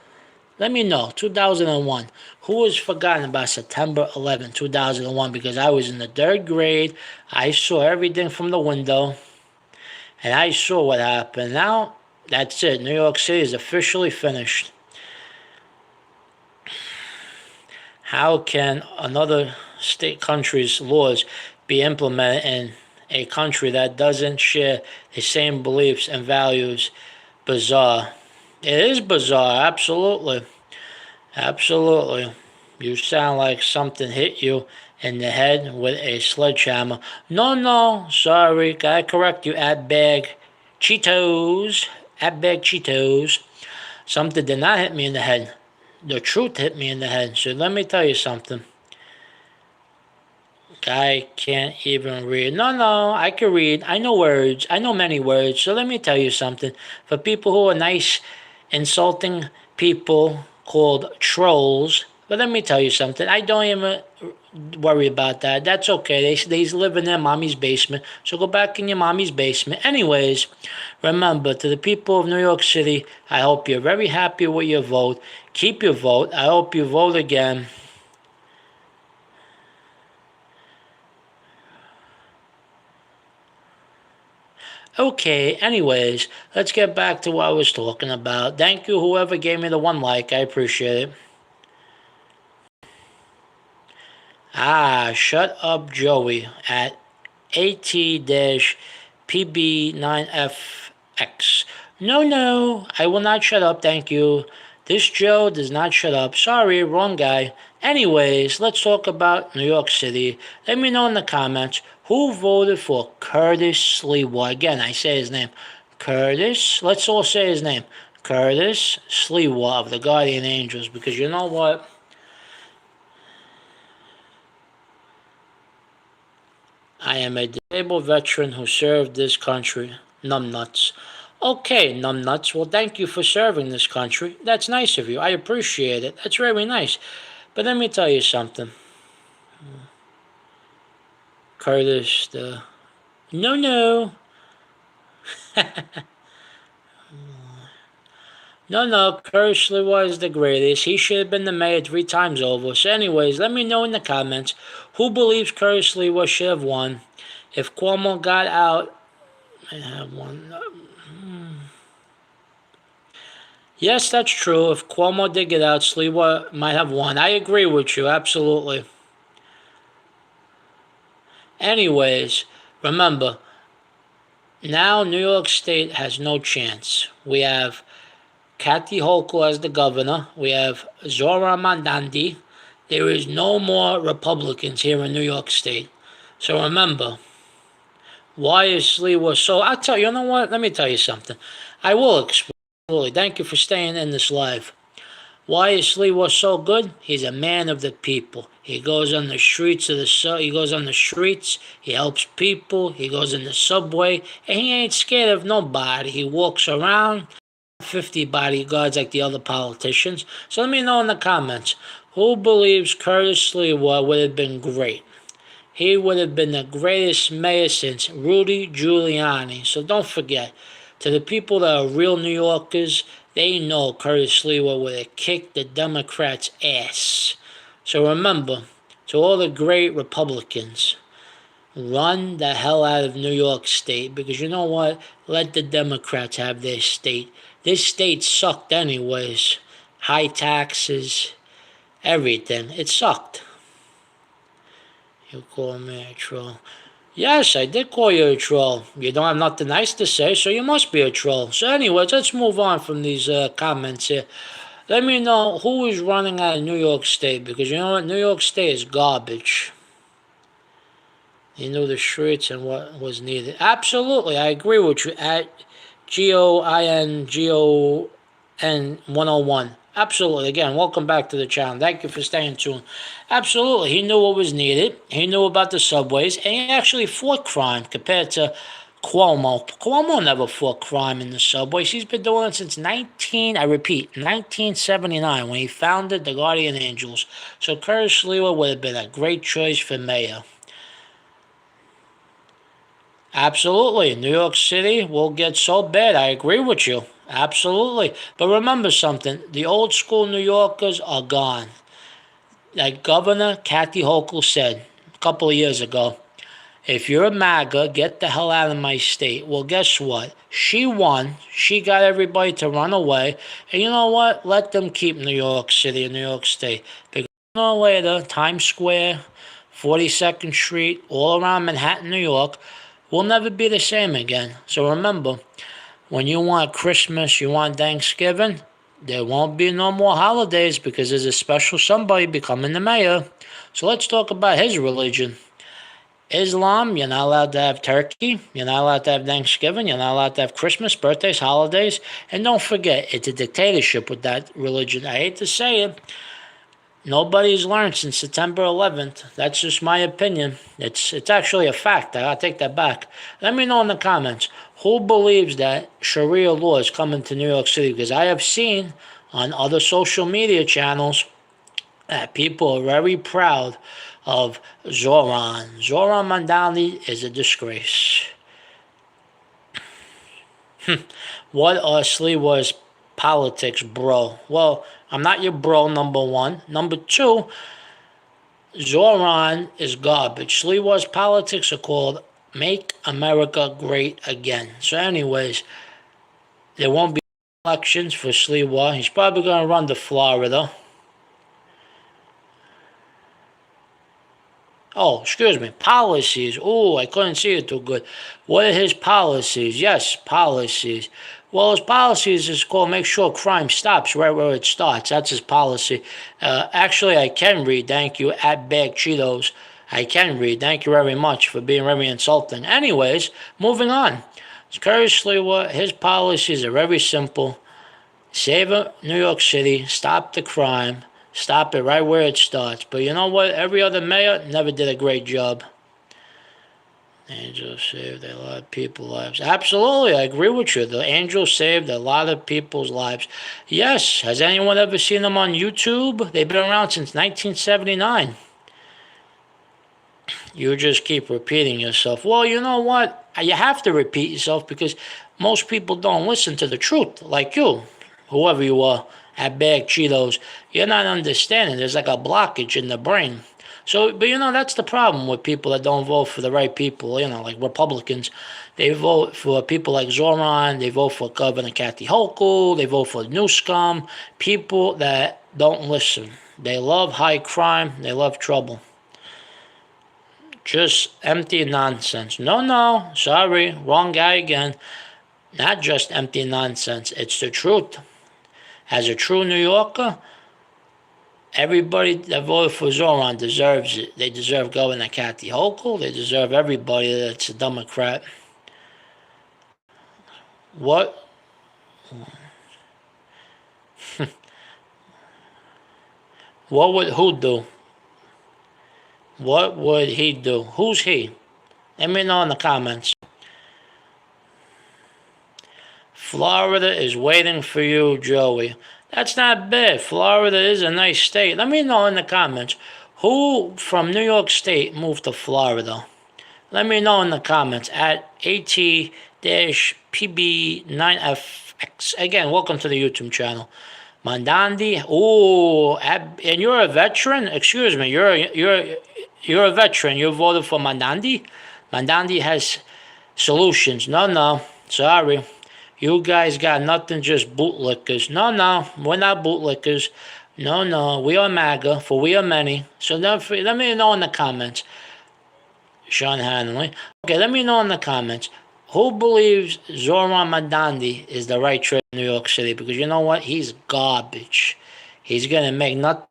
Let me know, 2001. Who has forgotten about September 11th, 2001? Because I was in the third grade. I saw everything from the window. And I saw what happened. Now, that's it. New York City is officially finished. How can another country's laws be implemented in a country that doesn't share the same beliefs and values? Bizarre. It is bizarre, absolutely. Absolutely. You sound like something hit you in the head with a sledgehammer. No, sorry, gotta correct you, at bag Cheetos. At bag Cheetos. Something did not hit me in the head. The truth hit me in the head. So let me tell you something. I can't even read. No, I can read. I know words. I know many words. So let me tell you something. For people who are nice, insulting people called trolls, but let me tell you something. I don't even worry about that. That's okay. They live in their mommy's basement. So go back in your mommy's basement. Anyways, remember, to the people of New York City, I hope you're very happy with your vote. Keep your vote. I hope you vote again. Okay, anyways, let's get back to what I was talking about. Thank you, whoever gave me the one like. I appreciate it. Shut up, Joey, at AT-PB9FX. No, I will not shut up, thank you. This Joe does not shut up. Sorry, wrong guy. Anyways, let's talk about New York City. Let me know in the comments who voted for Curtis Sliwa. Again, I say his name. Curtis. Let's all say his name. Curtis Sliwa of the Guardian Angels. Because you know what? I am a disabled veteran who served this country. Numbnuts. Okay, numbnuts. Well, thank you for serving this country. That's nice of you. I appreciate it. That's very nice. But let me tell you something. Curtis, No. No, Curtis was the greatest. He should have been the mayor 3 times over. So anyways, let me know in the comments who believes Curtis Lewa should have won. If Cuomo got out, I have one. Yes, that's true. If Cuomo did get out, Sliwa might have won. I agree with you, absolutely. Anyways, remember, now New York State has no chance. We have Kathy Hochul as the governor. We have Zora Mandandi. There is no more Republicans here in New York State. So remember, why is Sliwa so... I'll tell you, you know what? Let me tell you something. I will explain. Thank you for staying in this live. Why is Sliwa so good? He's a man of the people. He goes on the streets he helps people, he goes in the subway, and he ain't scared of nobody. He walks around, 50 bodyguards like the other politicians. So let me know in the comments, who believes Curtis Sliwa would have been great? He would have been the greatest mayor since Rudy Giuliani. So don't forget, to the people that are real New Yorkers, they know Curtis Sliwa would have kicked the Democrats' ass. So remember, to all the great Republicans, run the hell out of New York State, because you know what? Let the Democrats have their state. This state sucked anyways. High taxes, everything. It sucked. You call me a troll. Yes, I did call you a troll. You don't have nothing nice to say, so you must be a troll. So anyways, let's move on from these comments here. Let me know who is running out of New York State, because you know what? New York State is garbage. You knew the streets and what was needed. Absolutely, I agree with you. At GOINGON 101. Absolutely. Again, welcome back to the channel. Thank you for staying tuned. Absolutely. He knew what was needed. He knew about the subways, and he actually fought crime compared to Cuomo. Cuomo never fought crime in the subways. He's been doing it since 1979, when he founded the Guardian Angels. So Curtis Sliwa would have been a great choice for mayor. Absolutely. New York City will get so bad. I agree with you. Absolutely. But remember something, the old school New Yorkers are gone. Like Governor Kathy Hochul said a couple of years ago, if you're a MAGA, get the hell out of my state. Well, guess what? She won. She got everybody to run away. And you know what? Let them keep New York City and New York State. Because sooner or later, Times Square, 42nd Street, all around Manhattan, New York, will never be the same again. So remember, when you want Christmas, you want Thanksgiving, there won't be no more holidays because there's a special somebody becoming the mayor. So let's talk about his religion. Islam, you're not allowed to have turkey. You're not allowed to have Thanksgiving. You're not allowed to have Christmas, birthdays, holidays. And don't forget, it's a dictatorship with that religion. I hate to say it. Nobody's learned since September 11th. That's just my opinion. It's actually a fact. I'll take that back. Let me know in the comments who believes that Sharia law is coming to New York City, because I have seen on other social media channels that people are very proud of Zohran. Zohran Mamdani is a disgrace. What are Sliwa's politics, bro? Well, I'm not your bro, number one. Number two, Zohran is garbage. Sliwa's politics are called Make America Great Again. So anyways, there won't be elections for Sliwa. He's probably going to run to Florida. Oh, excuse me, policies. Oh, I couldn't see it too good. What are his policies? Yes, policies. Well, his policies is called make sure crime stops right where it starts. That's his policy. Actually, I can read. Thank you, at Bag Cheetos. I can read. Thank you very much for being very insulting. Anyways, moving on. Curtis Sliwa, his policies are very simple. Save New York City, stop the crime, stop it right where it starts. But you know what? Every other mayor never did a great job. Angels saved a lot of people's lives. Absolutely, I agree with you. The Angels saved a lot of people's lives. Yes, has anyone ever seen them on YouTube? They've been around since 1979. You just keep repeating yourself. Well, you know what? You have to repeat yourself because most people don't listen to the truth, like you, whoever you are, at Bag Cheetos. You're not understanding. There's like a blockage in the brain. So, but you know, that's the problem with people that don't vote for the right people, you know, like Republicans. They vote for people like Zohran, they vote for Governor Kathy Hochul, they vote for Newscom, people that don't listen. They love high crime, they love trouble. Just empty nonsense. No, sorry, wrong guy again. Not just empty nonsense, it's the truth. As a true New Yorker, everybody that voted for Zohran deserves it. They deserve Governor Kathy Hochul. They deserve everybody that's a Democrat. What? What would who do? What would he do? Who's he? Let me know in the comments. Florida is waiting for you, Joey. That's not bad. Florida is a nice state. Let me know in the comments who from New York State moved to Florida. Let me know in the comments at AT-PB9FX. Again, welcome to the YouTube channel. Mamdani. Oh, and you're a veteran? Excuse me. You're a veteran. You voted for Mamdani? Mamdani has solutions. No. Sorry. You guys got nothing, just bootlickers. No, we're not bootlickers. No, we are MAGA, for we are many. So let me know in the comments. Sean Hanley. Okay, let me know in the comments who believes Zohran Mamdani is the right choice in New York City, because you know what? He's garbage. He's going to make nothing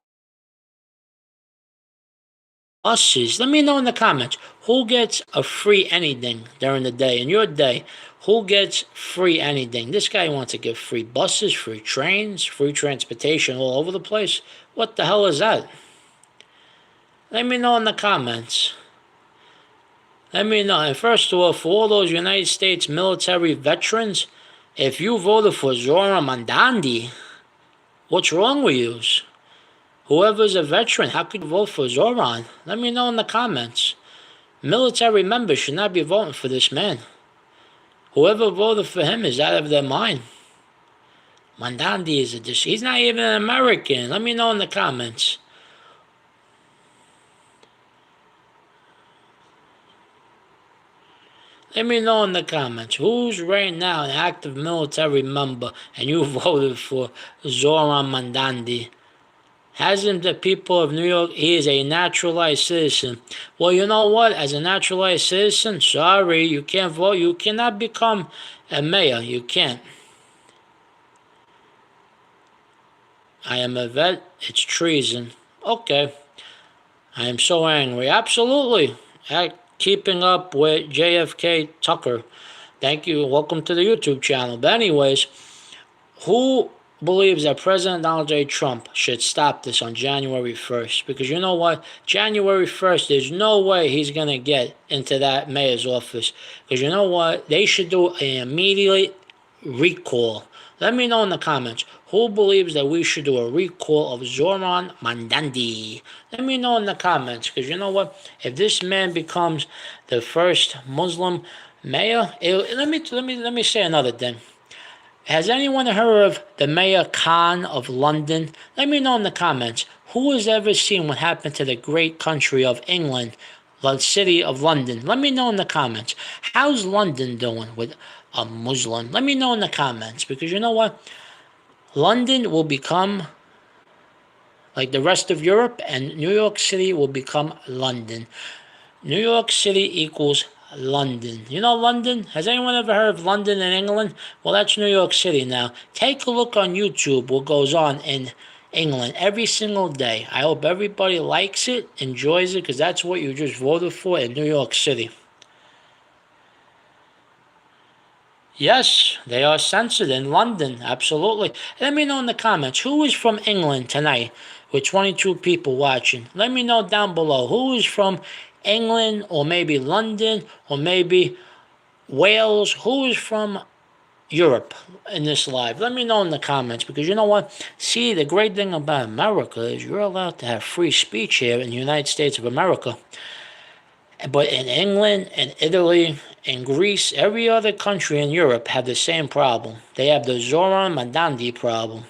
buses. Let me know in the comments who gets a free anything during the day. In your day, who gets free anything? This guy wants to give free buses, free trains, free transportation all over the place. What the hell is that? Let me know in the comments. Let me know. And first of all, for all those United States military veterans, if you voted for Zoran Mandandi, what's wrong with you? Whoever's a veteran, how could you vote for Zoran? Let me know in the comments. Military members should not be voting for this man. Whoever voted for him is out of their mind. Mandandi is he's not even an American. Let me know in the comments. Let me know in the comments who's right now an active military member and you voted for Zoran Mandandi. Hasn't the people of New York, he is a naturalized citizen. Well, you know what? As a naturalized citizen, sorry, you can't vote. You cannot become a mayor. You can't. I am a vet. It's treason. Okay. I am so angry. Absolutely. Keeping up with JFK Tucker. Thank you. Welcome to the YouTube channel. But anyways, who believes that President Donald J. Trump should stop this on January 1st? Because you know what? January 1st, there's no way he's going to get into that mayor's office. Because you know what? They should do an immediate recall. Let me know in the comments who believes that we should do a recall of Zoran Mandandi. Let me know in the comments, because you know what? If this man becomes the first Muslim mayor, let me say another thing. Has anyone heard of the Mayor Khan of London? Let me know in the comments. Who has ever seen what happened to the great country of England, the city of London? Let me know in the comments. How's London doing with a Muslim? Let me know in the comments, because you know what? London will become like the rest of Europe, and New York City will become London. New York City equals London. You know London? Has anyone ever heard of London in England? Well, that's New York City now. Take a look on YouTube what goes on in England every single day. I hope everybody likes it, enjoys it, because that's what you just voted for in New York City. Yes, they are censored in London, absolutely. Let me know in the comments, who is from England tonight with 22 people watching? Let me know down below, who is from England, or maybe London, or maybe Wales, who is from Europe in this live? Let me know in the comments, because you know what? See, the great thing about America is you're allowed to have free speech here in the United States of America. But in England and Italy and Greece, every other country in Europe have the same problem. They have the Zoran Mandandi problem.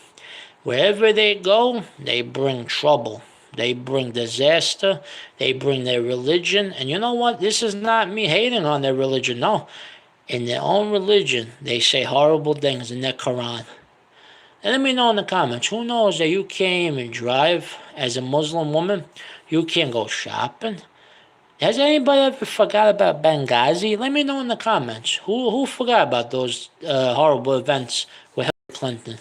Wherever they go, they bring trouble. They bring disaster. They bring their religion. And you know what? This is not me hating on their religion. No. In their own religion, they say horrible things in their Quran. And let me know in the comments, who knows that you can't even drive as a Muslim woman? You can't go shopping. Has anybody ever forgot about Benghazi? Let me know in the comments. Who forgot about those horrible events with Hillary Clinton?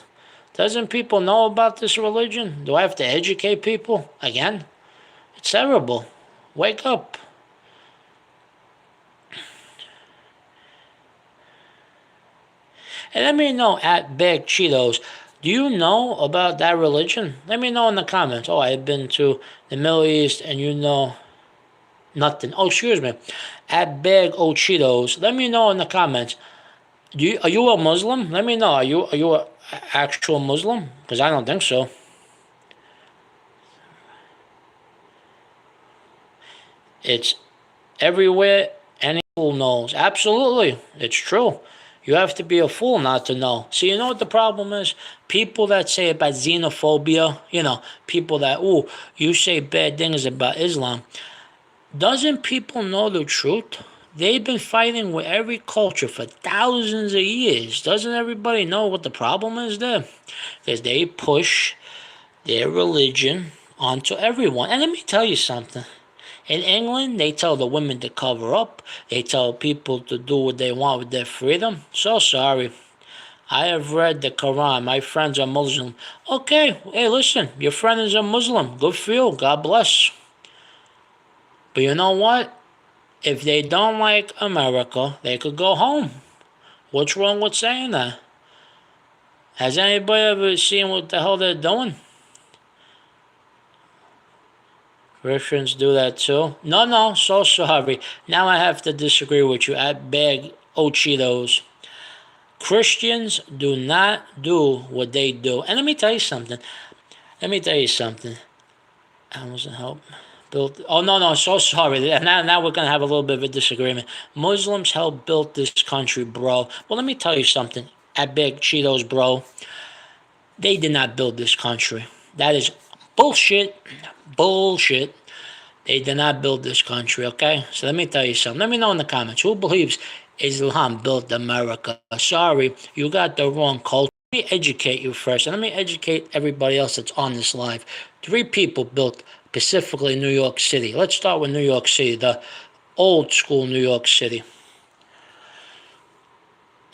Doesn't people know about this religion? Do I have to educate people again? It's terrible. Wake up. And let me know at Big Cheetos, do you know about that religion? Let me know in the comments. Oh, I've been to the Middle East and you know nothing. Oh, excuse me. At Big O Cheetos, let me know in the comments. Are you a Muslim? Let me know. Are you an actual Muslim? Because I don't think so. It's everywhere. Any fool knows. Absolutely. It's true. You have to be a fool not to know. So you know what the problem is? People that say about xenophobia, people that, you say bad things about Islam. Doesn't people know the truth? They've been fighting with every culture for thousands of years. Doesn't everybody know what the problem is there? Because they push their religion onto everyone. And let me tell you something. In England, they tell the women to cover up. They tell people to do what they want with their freedom. So sorry. I have read the Quran. My friends are Muslim. Okay, hey, listen, your friend is a Muslim. Good for you. God bless. But you know what? If they don't like America, they could go home. What's wrong with saying that? Has anybody ever seen what the hell they're doing? Christians do that too? No, so sorry. Now I have to disagree with you. I beg Cheetos. Christians do not do what they do. And let me tell you something. I wasn't help. Built. Oh no, so sorry. Now we're gonna have a little bit of a disagreement. Muslims helped build this country, bro. Well, let me tell you something. I beg Cheetos, bro. They did not build this country. That is bullshit. Bullshit. They did not build this country, okay? So let me tell you something. Let me know in the comments who believes Islam built America. Sorry, you got the wrong culture. Let me educate you first, and let me educate everybody else that's on this live. 3 people built specifically New York City. Let's start with New York City, the old school New York City.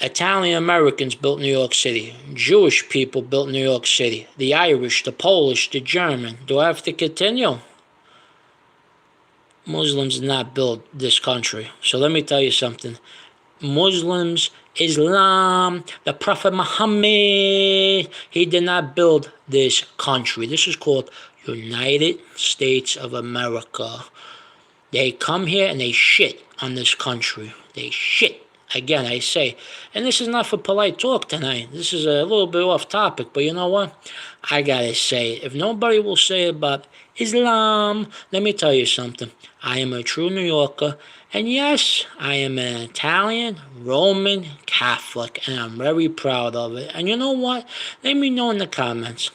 Italian Americans built New York City. Jewish people built New York City. The Irish, the Polish, the German. Do I have to continue? Muslims did not build this country. So let me tell you something. Muslims, Islam, the Prophet Muhammad, he did not build this country. This is called United States of America. They come here and they shit on this country. They shit. Again, I say, and this is not for polite talk tonight. This is a little bit off topic, but you know what? I gotta say, if nobody will say about Islam, let me tell you something. I am a true New Yorker, and yes, I am an Italian Roman Catholic, and I'm very proud of it. And you know what? Let me know in the comments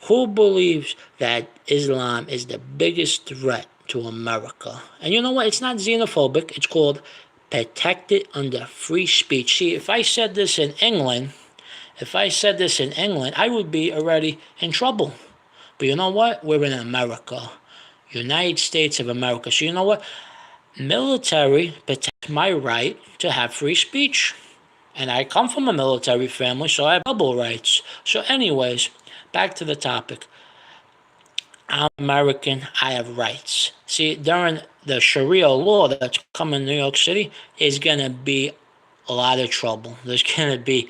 who believes that Islam is the biggest threat to America. And you know what? It's not xenophobic. It's called protected under free speech. See, if I said this in England, I would be already in trouble. But you know what? We're in America. United States of America. So you know what? Military protects my right to have free speech. And I come from a military family, so I have double rights. So anyways, back to the topic. I'm American, I have rights. See, during the Sharia law that's coming in New York City, is going to be a lot of trouble. There's going to be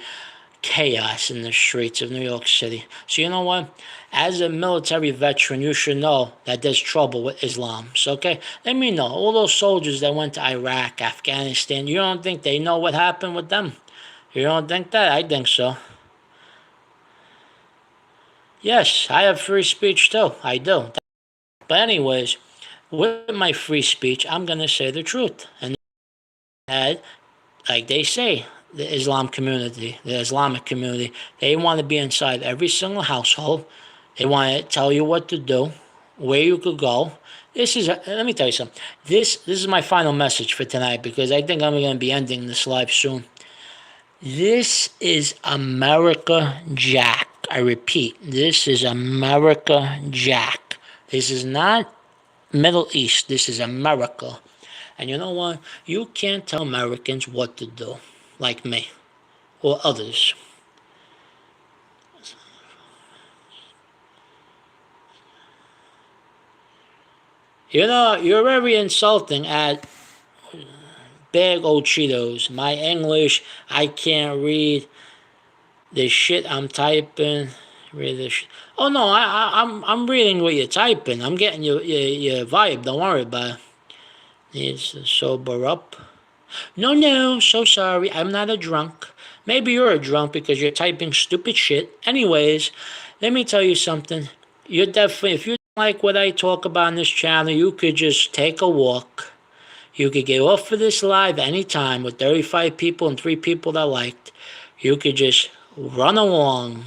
chaos in the streets of New York City. So you know what? As a military veteran, you should know that there's trouble with Islam. So, okay? Let me know. All those soldiers that went to Iraq, Afghanistan, you don't think they know what happened with them? You don't think that? I think so. Yes, I have free speech too. I do. But anyways, with my free speech, I'm going to say the truth. And like they say, the Islamic community, they want to be inside every single household. They want to tell you what to do, where you could go. Let me tell you something. This is my final message for tonight because I think I'm going to be ending this live soon. This is America Jack. I repeat, this is America Jack. This is not Middle East. This is America. And you know what? You can't tell Americans what to do, like me or others. You know, you're very insulting at big old Cheetos. My English, I can't read the shit I'm typing. Read the shit. Oh no, I'm reading what you're typing. I'm getting your vibe. Don't worry about it. Needs to sober up. No, so sorry. I'm not a drunk. Maybe you're a drunk because you're typing stupid shit. Anyways, let me tell you something. You're definitely, if you don't like what I talk about on this channel, you could just take a walk. You could get off of this live anytime with 35 people and 3 people that liked. You could just run along.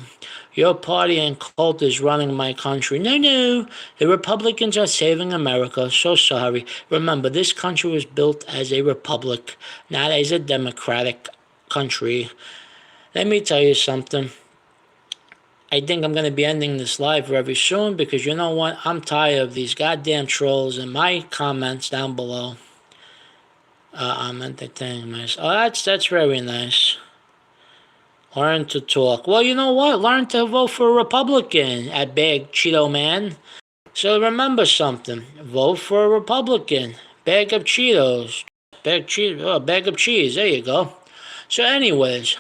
Your party and cult is running my country. No. The Republicans are saving America. So sorry. Remember, this country was built as a republic, not as a democratic country. Let me tell you something. I think I'm going to be ending this live very soon because you know what? I'm tired of these goddamn trolls in my comments down below. I'm entertaining myself. Oh, that's very nice. Learn to talk. Well, you know what? Learn to vote for a Republican at Big Cheeto Man. So remember something. Vote for a Republican. Bag of Cheetos. Bag of cheese. There you go. So, anyways,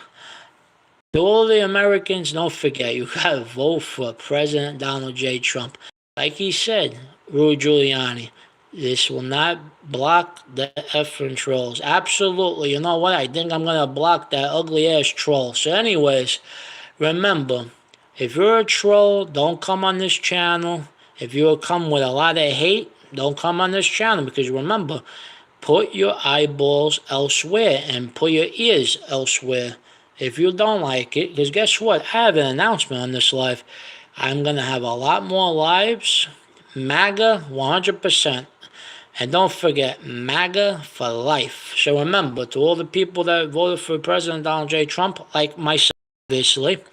to all the Americans, don't forget you gotta vote for President Donald J. Trump. Like he said, Rudy Giuliani, this will not block the effing trolls. Absolutely. You know what? I think I'm gonna block that ugly ass troll. So, anyways, remember, if you're a troll, don't come on this channel. If you come with a lot of hate, don't come on this channel because remember, put your eyeballs elsewhere and put your ears elsewhere if you don't like it. Because guess what? I have an announcement on this live. I'm going to have a lot more lives. MAGA 100%. And don't forget, MAGA for life. So remember, to all the people that voted for President Donald J. Trump, like myself, obviously,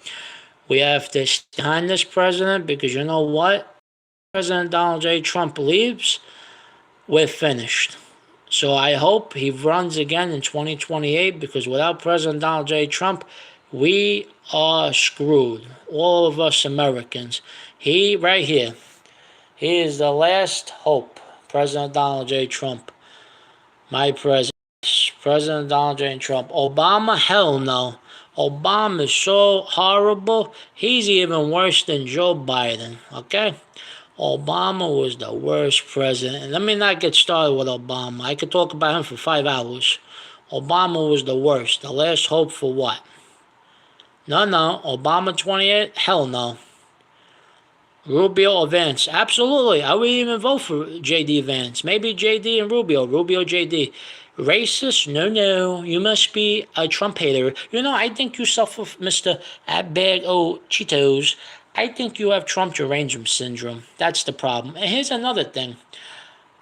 we have to stand behind this president because you know what? President Donald J. Trump leaves, we're finished. So I hope he runs again in 2028 because without President Donald J. Trump, we are screwed. All of us Americans. He, right here, he is the last hope. President Donald J. Trump. My president. President Donald J. Trump. Obama, hell no. Obama is so horrible. He's even worse than Joe Biden. Okay? Obama was the worst president. And let me not get started with Obama. I could talk about him for 5 hours. Obama was the worst. The last hope for what? No. Obama 28? Hell no. Rubio or Vance? Absolutely. I would even vote for J.D. Vance. Maybe J.D. and Rubio. Rubio, J.D. Racist? No. You must be a Trump hater. You know, I think you suffer, Mr. Bag O Cheetos. I think you have Trump derangement syndrome. That's the problem. And here's another thing.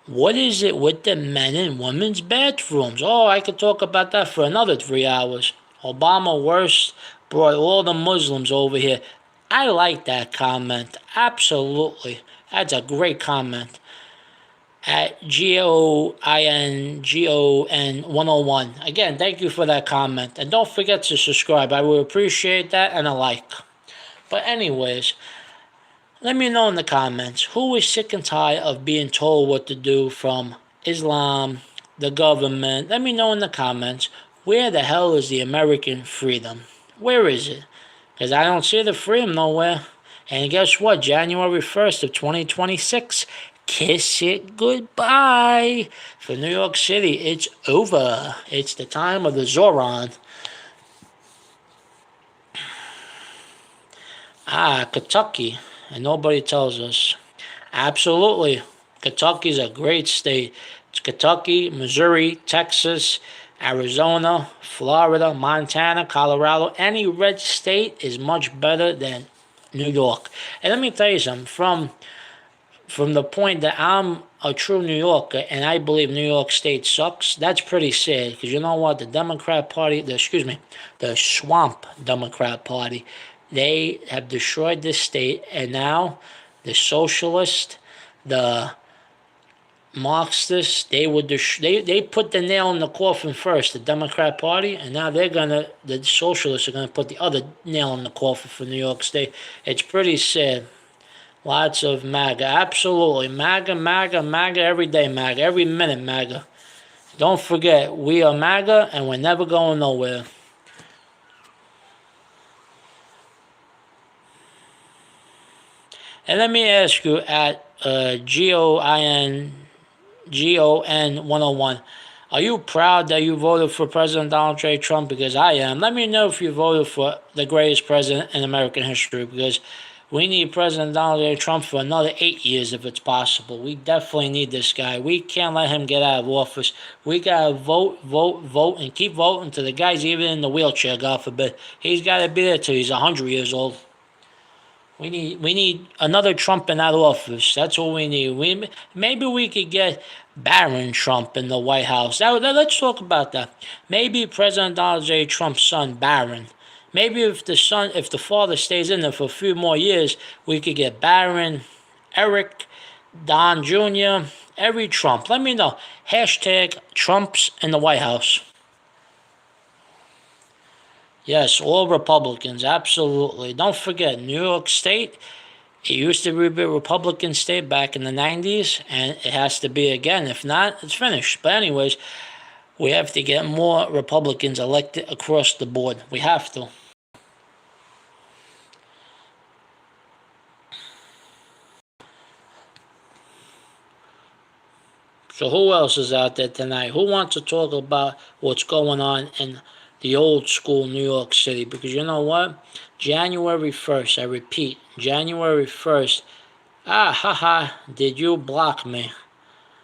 What is it with the men and women's bathrooms? Oh, I could talk about that for another 3 hours. Obama worst brought all the Muslims over here. I like that comment. Absolutely. That's a great comment. At GOINGON 101. Again, thank you for that comment. And don't forget to subscribe. I would appreciate that and a like. But anyways, let me know in the comments who is sick and tired of being told what to do from Islam, the government. Let me know in the comments where the hell is the American freedom? Where is it? Because I don't see the freedom nowhere. And guess what? January 1st of 2026, kiss it goodbye. For New York City, it's over. It's the time of the Zoran. Kentucky. And nobody tells us. Absolutely. Kentucky's a great state. It's Kentucky, Missouri, Texas, Arizona, Florida, Montana, Colorado. Any red state is much better than New York. And let me tell you something. From the point that I'm a true New Yorker and I believe New York State sucks, that's pretty sad. Because you know what? The Democrat Party, the swamp Democrat Party, they have destroyed this state, and now the socialists, the Marxists, they put the nail in the coffin first, the Democrat Party, and now the socialists are gonna put the other nail in the coffin for New York State. It's pretty sad. Lots of MAGA, absolutely. MAGA, every day MAGA, every minute MAGA. Don't forget, we are MAGA, and we're never going nowhere. And let me ask you at GOINGON 101, are you proud that you voted for President Donald J. Trump? Because I am. Let me know if you voted for the greatest president in American history, because we need President Donald J. Trump for another 8 years if it's possible. We definitely need this guy. We can't let him get out of office. We got to vote, and keep voting until the guy's even in the wheelchair, God forbid. He's got to be there till he's 100 years old. We need another Trump in that office. That's what we need. Maybe we could get Barron Trump in the White House. Let's talk about that. Maybe President Donald J. Trump's son, Barron. Maybe if the father stays in there for a few more years, we could get Barron, Eric, Don Jr., every Trump. Let me know. Hashtag Trumps in the White House. Yes, all Republicans, absolutely. Don't forget, New York State, It used to be a Republican state back in the 90s, and it has to be again. If not, it's finished. But, anyways, we have to get more Republicans elected across the board. We have to. So who else is out there tonight? Who wants to talk about what's going on in the old school New York City? Because you know what? January 1st, I repeat, January 1st. Ah, haha, did you block me?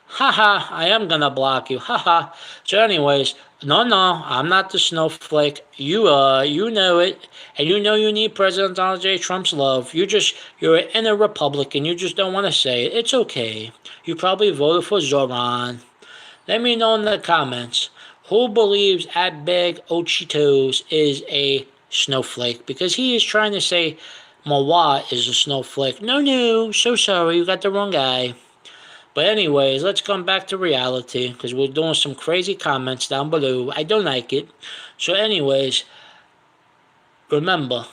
Haha, I am gonna block you. Haha. So, anyways, no, I'm not the snowflake. You know it, and you know you need President Donald J. Trump's love. You're an inner Republican. You just don't want to say it. It's okay. You probably voted for Zoran. Let me know in the comments who believes at Big Ochitos is a snowflake, because he is trying to say Mawa is a snowflake. No, so sorry, you got the wrong guy. But anyways, let's come back to reality, because we're doing some crazy comments down below. I don't like it. So anyways, remember,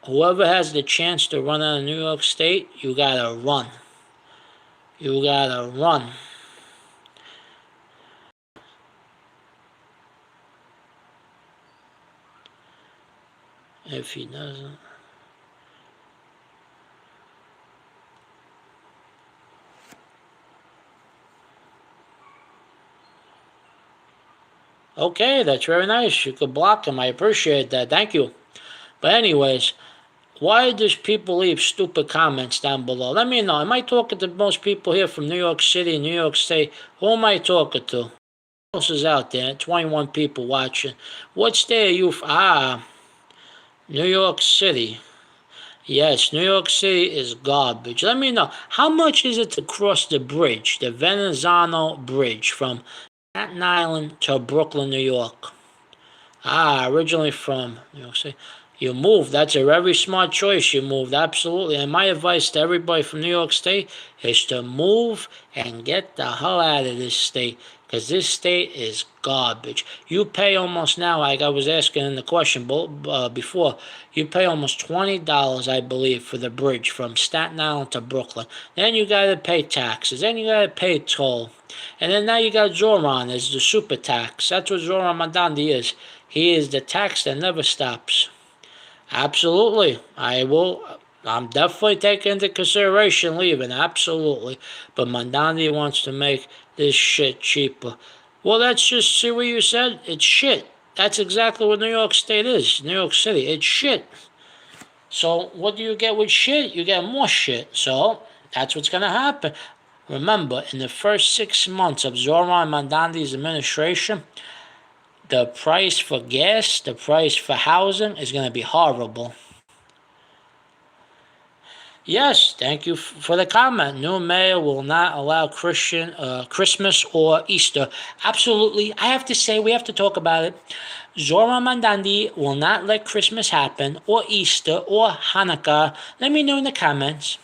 whoever has the chance to run out of New York State, you gotta run. You gotta run. If he doesn't. Okay, that's very nice. You could block him. I appreciate that. Thank you. But anyways, why does people leave stupid comments down below? Let me know. Am I talking to most people here from New York City, New York State? Who am I talking to? Who else is out there? 21 people watching. What state are you from? New York City. Yes, New York City is garbage. Let me know. How much is it to cross the bridge, the Verrazano Bridge, from Staten Island to Brooklyn, New York? Originally from New York City. You moved. That's a very smart choice. You moved, absolutely. And my advice to everybody from New York State is to move and get the hell out of this state, because this state is garbage. You pay almost now, like I was asking in the question before, you pay almost $20, I believe, for the bridge from Staten Island to Brooklyn. Then you got to pay taxes. Then you got to pay toll. And then now you got Zoran as the super tax. That's what Zoran Mandandi is. He is the tax that never stops. Absolutely. I'm definitely taking into consideration leaving. Absolutely. But Mandandi wants to make this shit cheaper. Well, let's just see what you said. It's shit. That's exactly what New York State is. New York City. It's shit. So what do you get with shit? You get more shit. So that's what's going to happen. Remember, in the first 6 months of Zoran Mandandi's administration, the price for gas, the price for housing is going to be horrible. Yes, thank you for the comment. New mayor will not allow Christmas or Easter. Absolutely. I have to say, we have to talk about it. Zoran Mandandi will not let Christmas happen, or Easter, or Hanukkah. Let me know in the comments.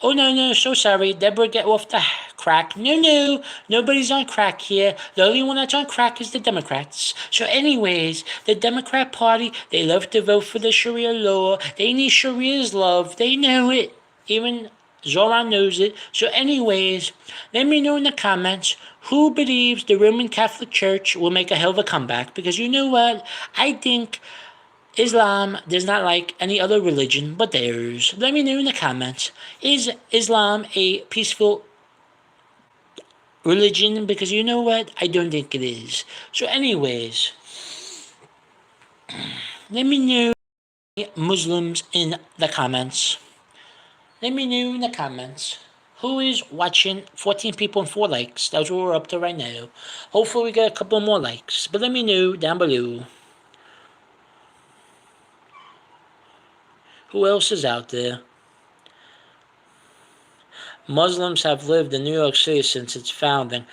Oh, no, so sorry. Deborah, get off the crack. No, nobody's on crack here. The only one that's on crack is the Democrats. So anyways, the Democrat Party, they love to vote for the Sharia law. They need Sharia's love. They know it. Even Zoran knows it. So anyways, let me know in the comments who believes the Roman Catholic Church will make a hell of a comeback. Because you know what? I think Islam does not like any other religion but theirs. Let me know in the comments. Is Islam a peaceful religion? Because you know what? I don't think it is. So anyways, let me know, Muslims, in the comments. Let me know in the comments who is watching. 14 people and 4 likes. That's what we're up to right now. Hopefully we get a couple more likes. But let me know down below. Who else is out there? Muslims have lived in New York City since its founding.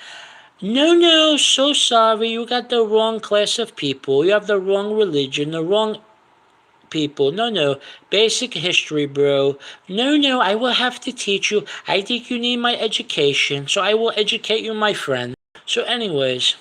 No, so sorry. You got the wrong class of people. You have the wrong religion, the wrong people. No. Basic history, bro. No, I will have to teach you. I think you need my education, so I will educate you, my friend. So, anyways.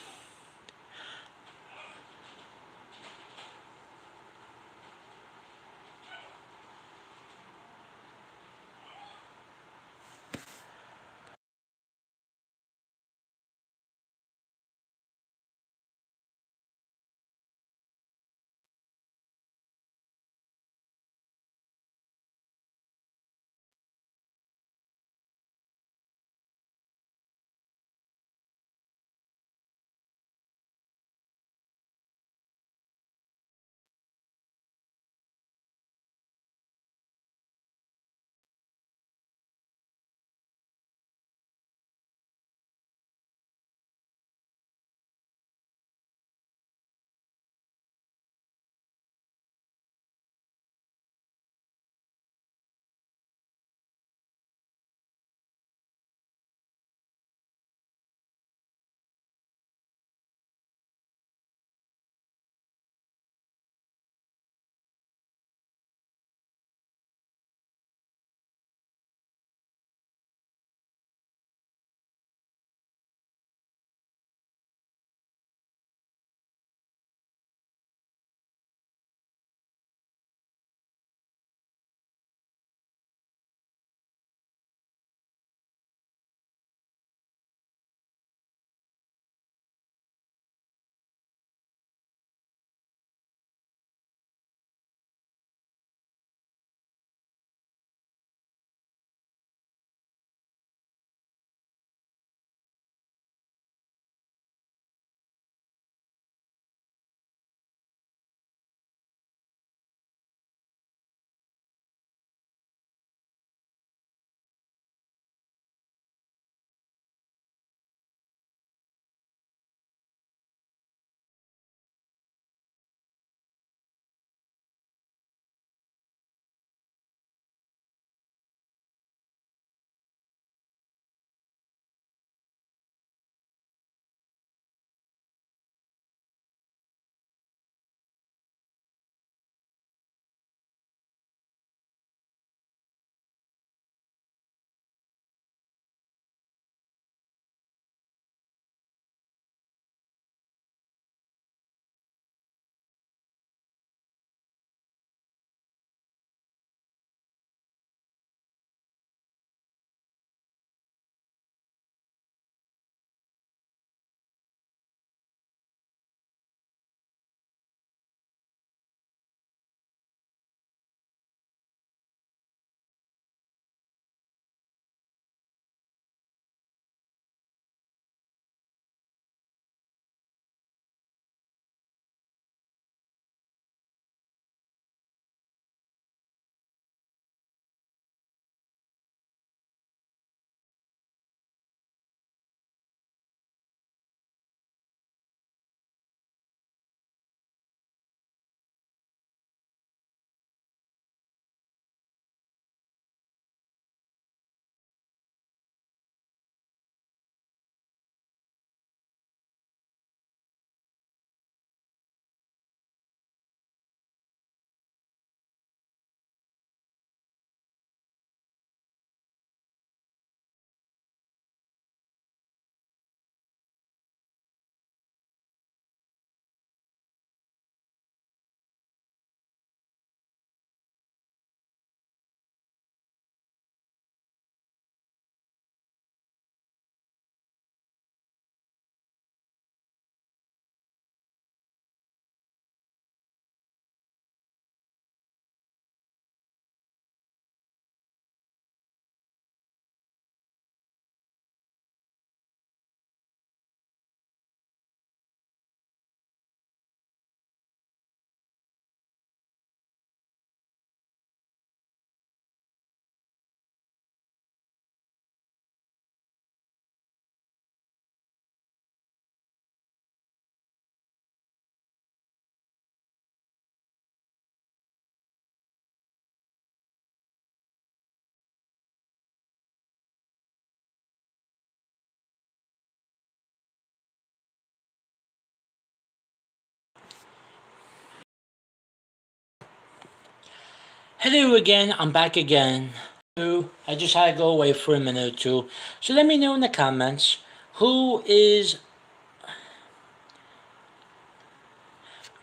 Hello again, I'm back again. I just had to go away for a minute or two. So let me know in the comments who is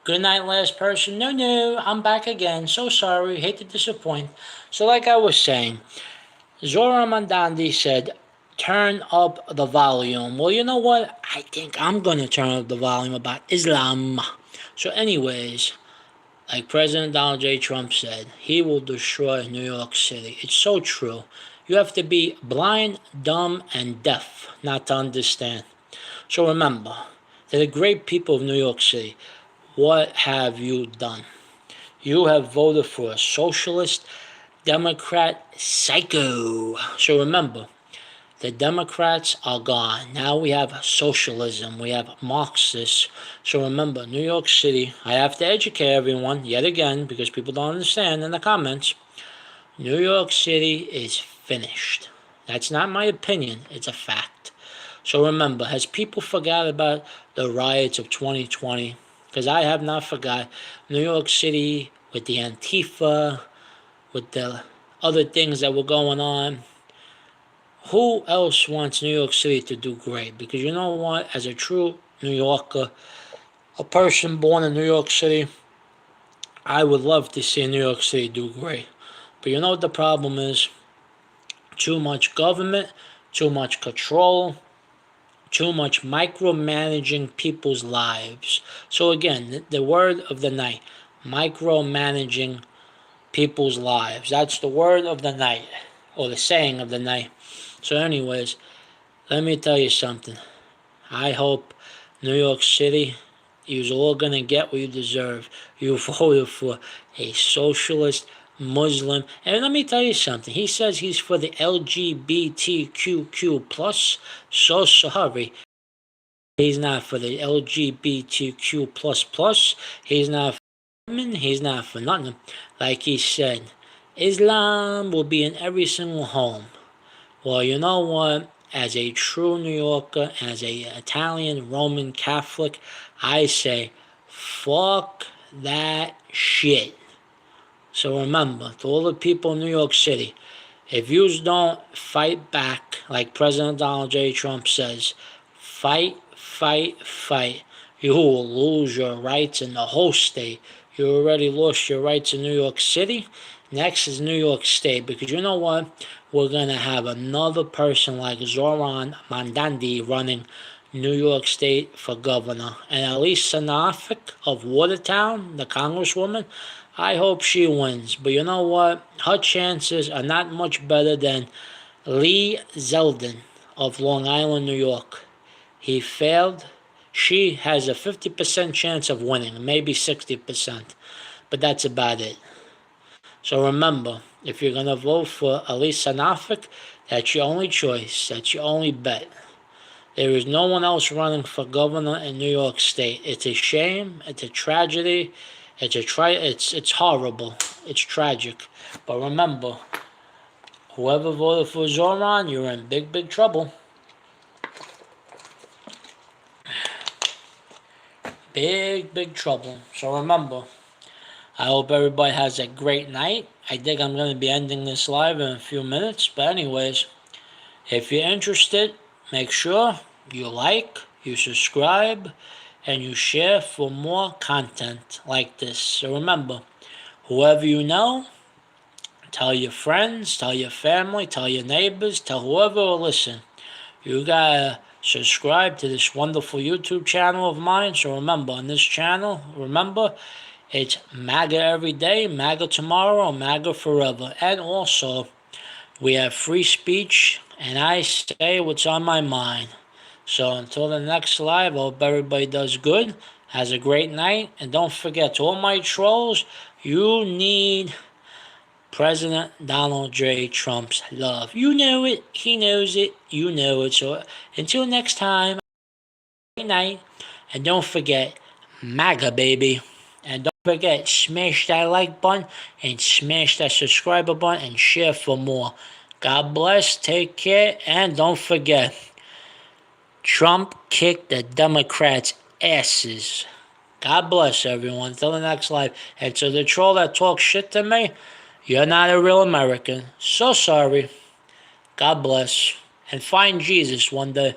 good night last person. No, I'm back again. So sorry, hate to disappoint. So like I was saying, Zora Mandandi said, turn up the volume. Well, you know what? I think I'm gonna turn up the volume about Islam. So anyways, like President Donald J. Trump said, he will destroy New York City. It's so true. You have to be blind, dumb, and deaf not to understand. So remember, to the great people of New York City, what have you done? You have voted for a socialist, Democrat psycho. So remember, the Democrats are gone. Now we have socialism. We have Marxists. So remember, New York City, I have to educate everyone yet again because people don't understand in the comments. New York City is finished. That's not my opinion, it's a fact. So remember, has people forgot about the riots of 2020? Because I have not forgot. New York City with the Antifa, with the other things that were going on. Who else wants New York City to do great? Because you know what? As a true New Yorker, a person born in New York City, I would love to see New York City do great. But you know what the problem is? Too much government, too much control, too much micromanaging people's lives. So again, the word of the night, micromanaging people's lives. That's the word of the night, or the saying of the night. So anyways, let me tell you something. I hope New York City, you're all going to get what you deserve. You voted for a socialist Muslim. And let me tell you something. He says he's for the LGBTQ plus. So sorry. He's not for the LGBTQ plus plus. He's not for women. He's not for nothing. Like he said, Islam will be in every single home. Well, you know what? As a true New Yorker, as a Italian Roman Catholic, I say, fuck that shit. So remember, to all the people in New York City, if you don't fight back, like President Donald J. Trump says, fight, fight, fight, you will lose your rights in the whole state. You already lost your rights in New York City. Next is New York State, because you know what? We're going to have another person like Zoran Mandandi running New York State for governor. And Elisa Norfolk of Watertown, the congresswoman, I hope she wins. But you know what? Her chances are not much better than Lee Zeldin of Long Island, New York. He failed. She has a 50% chance of winning, maybe 60%. But that's about it. So remember, if you're going to vote for Elisa Norfolk, that's your only choice. That's your only bet. There is no one else running for governor in New York State. It's a shame. It's a tragedy. It's horrible. It's tragic. But remember, whoever voted for Zoran, you're in big trouble. Big trouble. So remember, I hope everybody has a great night. I think I'm going to be ending this live in a few minutes. But anyways, if you're interested, make sure you like, you subscribe, and you share for more content like this. So remember, whoever you know, tell your friends, tell your family, tell your neighbors, tell whoever will listen. You gotta subscribe to this wonderful YouTube channel of mine. So remember, on this channel, remember, it's MAGA every day, MAGA tomorrow, MAGA forever. And also, we have free speech, and I say what's on my mind. So until the next live, I hope everybody does good, has a great night, and don't forget, to all my trolls, you need President Donald J. Trump's love. You know it, he knows it, you know it. So until next time, good night, and don't forget, MAGA baby. And don't forget, smash that like button and smash that subscriber button and share for more. God bless, take care, and don't forget, Trump kicked the Democrats' asses. God bless everyone. Until the next live. And to the troll that talks shit to me, You're not a real American. So sorry. God bless. And find Jesus one day.